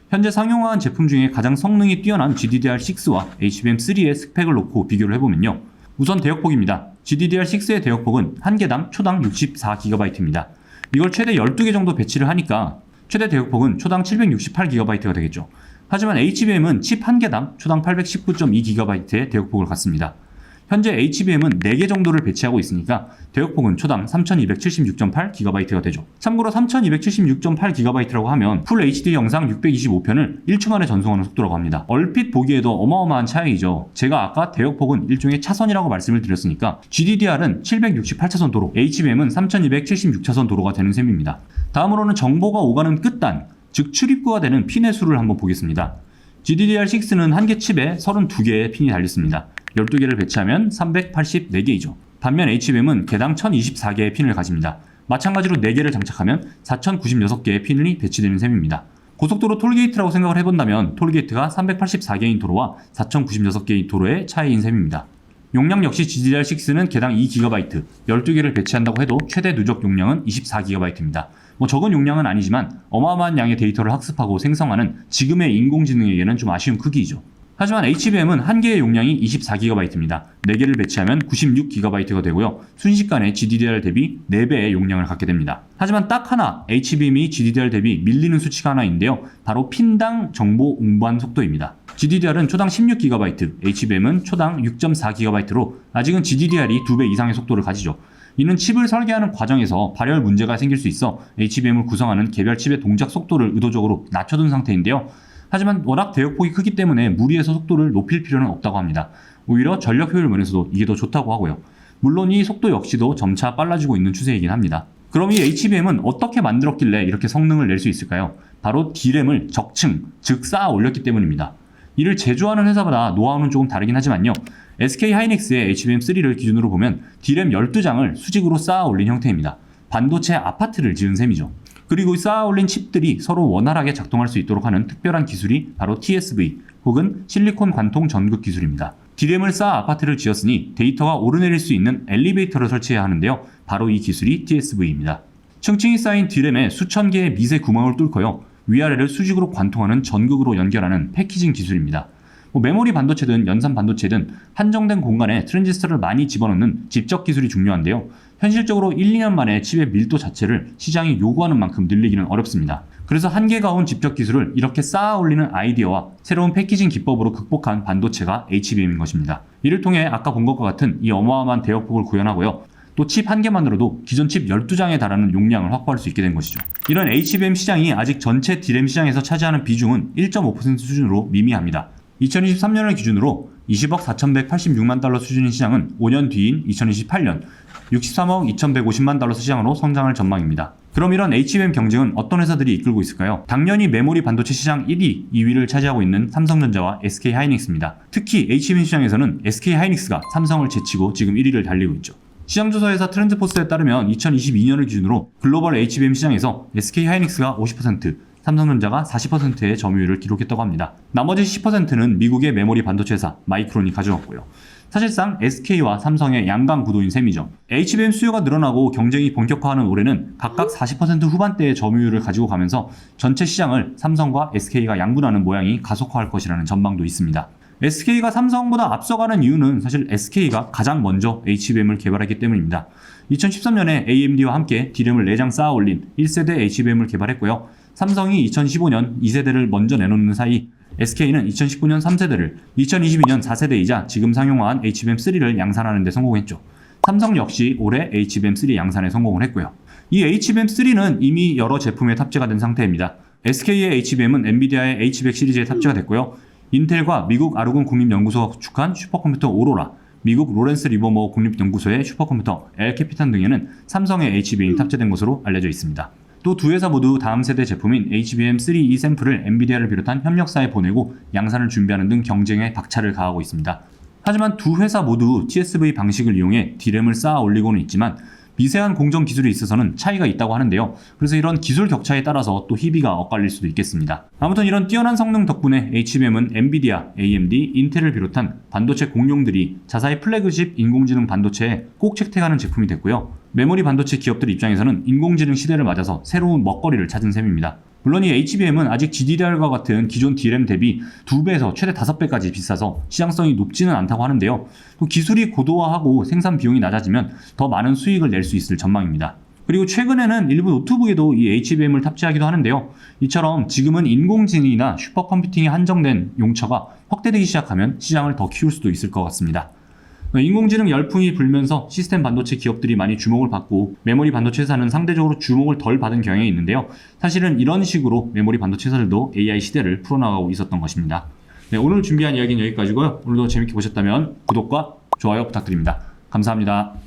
현재 상용화한 제품 중에 가장 성능이 뛰어난 GDDR6와 HBM3의 스펙을 놓고 비교를 해보면요. 우선 대역폭입니다. GDDR6의 대역폭은 한 개당 초당 64GB입니다. 이걸 최대 12개 정도 배치를 하니까 최대 대역폭은 초당 768GB가 되겠죠. 하지만 HBM은 칩 한 개당 초당 819.2GB의 대역폭을 갖습니다. 현재 HBM은 4개 정도를 배치하고 있으니까 대역폭은 초당 3276.8GB가 되죠. 참고로 3276.8GB라고 하면 풀 HD 영상 625편을 1초 만에 전송하는 속도라고 합니다. 얼핏 보기에도 어마어마한 차이죠. 제가 아까 대역폭은 일종의 차선이라고 말씀을 드렸으니까 GDDR은 768차선 도로, HBM은 3276차선 도로가 되는 셈입니다. 다음으로는 정보가 오가는 끝단, 즉 출입구가 되는 핀의 수를 한번 보겠습니다. GDDR6는 한 개 칩에 32개의 핀이 달렸습니다. 12개를 배치하면 384개이죠. 반면 HBM은 개당 1024개의 핀을 가집니다. 마찬가지로 4개를 장착하면 4096개의 핀이 배치되는 셈입니다. 고속도로 톨게이트라고 생각을 해본다면 톨게이트가 384개인 도로와 4096개인 도로의 차이인 셈입니다. 용량 역시 GDDR6는 개당 2GB, 12개를 배치한다고 해도 최대 누적 용량은 24GB입니다. 적은 용량은 아니지만 어마어마한 양의 데이터를 학습하고 생성하는 지금의 인공지능에게는 좀 아쉬운 크기이죠. 하지만 HBM은 한 개의 용량이 24GB입니다. 4개를 배치하면 96GB가 되고요. 순식간에 GDDR 대비 4배의 용량을 갖게 됩니다. 하지만 딱 하나 HBM이 GDDR 대비 밀리는 수치가 하나 있는데요. 바로 핀당 정보 운반 속도입니다. GDDR은 초당 16GB, HBM은 초당 6.4GB로 아직은 GDDR이 2배 이상의 속도를 가지죠. 이는 칩을 설계하는 과정에서 발열 문제가 생길 수 있어 HBM을 구성하는 개별 칩의 동작 속도를 의도적으로 낮춰둔 상태인데요. 하지만 워낙 대역폭이 크기 때문에 무리해서 속도를 높일 필요는 없다고 합니다. 오히려 전력 효율 면에서도 이게 더 좋다고 하고요. 물론 이 속도 역시도 점차 빨라지고 있는 추세이긴 합니다. 그럼 이 HBM은 어떻게 만들었길래 이렇게 성능을 낼 수 있을까요? 바로 D램을 적층, 즉 쌓아 올렸기 때문입니다. 이를 제조하는 회사마다 노하우는 조금 다르긴 하지만요. SK하이닉스의 HBM3를 기준으로 보면 D램 12장을 수직으로 쌓아 올린 형태입니다. 반도체 아파트를 지은 셈이죠. 그리고 쌓아 올린 칩들이 서로 원활하게 작동할 수 있도록 하는 특별한 기술이 바로 TSV 혹은 실리콘 관통 전극 기술입니다. D램을 쌓아 아파트를 지었으니 데이터가 오르내릴 수 있는 엘리베이터를 설치해야 하는데요. 바로 이 기술이 TSV입니다. 층층이 쌓인 D램에 수천 개의 미세 구멍을 뚫고요. 위아래를 수직으로 관통하는 전극으로 연결하는 패키징 기술입니다. 메모리 반도체든 연산 반도체든 한정된 공간에 트랜지스터를 많이 집어넣는 집적 기술이 중요한데요. 현실적으로 1, 2년 만에 칩의 밀도 자체를 시장이 요구하는 만큼 늘리기는 어렵습니다. 그래서 한계가 온 집적 기술을 이렇게 쌓아 올리는 아이디어와 새로운 패키징 기법으로 극복한 반도체가 HBM인 것입니다. 이를 통해 아까 본 것과 같은 이 어마어마한 대역폭을 구현하고요. 또 칩 한 개만으로도 기존 칩 12장에 달하는 용량을 확보할 수 있게 된 것이죠. 이런 HBM 시장이 아직 전체 D램 시장에서 차지하는 비중은 1.5% 수준으로 미미합니다. 2023년을 기준으로 20억 4,186만 달러 수준인 시장은 5년 뒤인 2028년 63억 2,150만 달러 시장으로 성장할 전망입니다. 그럼 이런 HBM 경쟁은 어떤 회사들이 이끌고 있을까요? 당연히 메모리 반도체 시장 1위, 2위를 차지하고 있는 삼성전자와 SK하이닉스입니다. 특히 HBM 시장에서는 SK하이닉스가 삼성을 제치고 지금 1위를 달리고 있죠. 시장조사회사 트렌드포스에 따르면 2022년을 기준으로 글로벌 HBM 시장에서 SK하이닉스가 50%, 삼성전자가 40%의 점유율을 기록했다고 합니다. 나머지 10%는 미국의 메모리 반도체 회사 마이크론이 가져왔고요. 사실상 SK와 삼성의 양강 구도인 셈이죠. HBM 수요가 늘어나고 경쟁이 본격화하는 올해는 각각 40% 후반대의 점유율을 가지고 가면서 전체 시장을 삼성과 SK가 양분하는 모양이 가속화할 것이라는 전망도 있습니다. SK가 삼성보다 앞서가는 이유는 사실 SK가 가장 먼저 HBM을 개발했기 때문입니다. 2013년에 AMD와 함께 D램을 4장 쌓아 올린 1세대 HBM을 개발했고요. 삼성이 2015년 2세대를 먼저 내놓는 사이 SK는 2019년 3세대를, 2022년 4세대이자 지금 상용화한 HBM3를 양산하는 데 성공했죠. 삼성 역시 올해 HBM3 양산에 성공을 했고요. 이 HBM3는 이미 여러 제품에 탑재가 된 상태입니다. SK의 HBM은 엔비디아의 H100 시리즈에 탑재가 됐고요. 인텔과 미국 아르곤 국립연구소가 구축한 슈퍼컴퓨터 오로라, 미국 로렌스 리버머 국립연구소의 슈퍼컴퓨터 엘캐피탄 등에는 삼성의 HBM이 탑재된 것으로 알려져 있습니다. 또 두 회사 모두 다음 세대 제품인 HBM3E 샘플을 엔비디아를 비롯한 협력사에 보내고 양산을 준비하는 등 경쟁에 박차를 가하고 있습니다. 하지만 두 회사 모두 TSV 방식을 이용해 D램을 쌓아 올리고는 있지만 미세한 공정 기술에 있어서는 차이가 있다고 하는데요. 그래서 이런 기술 격차에 따라서 또 희비가 엇갈릴 수도 있겠습니다. 아무튼 이런 뛰어난 성능 덕분에 HBM은 엔비디아, AMD, 인텔을 비롯한 반도체 공룡들이 자사의 플래그십 인공지능 반도체에 꼭 채택하는 제품이 됐고요. 메모리 반도체 기업들 입장에서는 인공지능 시대를 맞아서 새로운 먹거리를 찾은 셈입니다. 물론 이 HBM은 아직 GDDR과 같은 기존 D램 대비 2배에서 최대 5배까지 비싸서 시장성이 높지는 않다고 하는데요. 또 기술이 고도화하고 생산 비용이 낮아지면 더 많은 수익을 낼 수 있을 전망입니다. 그리고 최근에는 일부 노트북에도 이 HBM을 탑재하기도 하는데요. 이처럼 지금은 인공지능이나 슈퍼컴퓨팅에 한정된 용처가 확대되기 시작하면 시장을 더 키울 수도 있을 것 같습니다. 인공지능 열풍이 불면서 시스템 반도체 기업들이 많이 주목을 받고 메모리 반도체 회사는 상대적으로 주목을 덜 받은 경향이 있는데요. 사실은 이런 식으로 메모리 반도체 회사들도 AI 시대를 풀어나가고 있었던 것입니다. 네, 오늘 준비한 이야기는 여기까지고요. 오늘도 재밌게 보셨다면 구독과 좋아요 부탁드립니다. 감사합니다.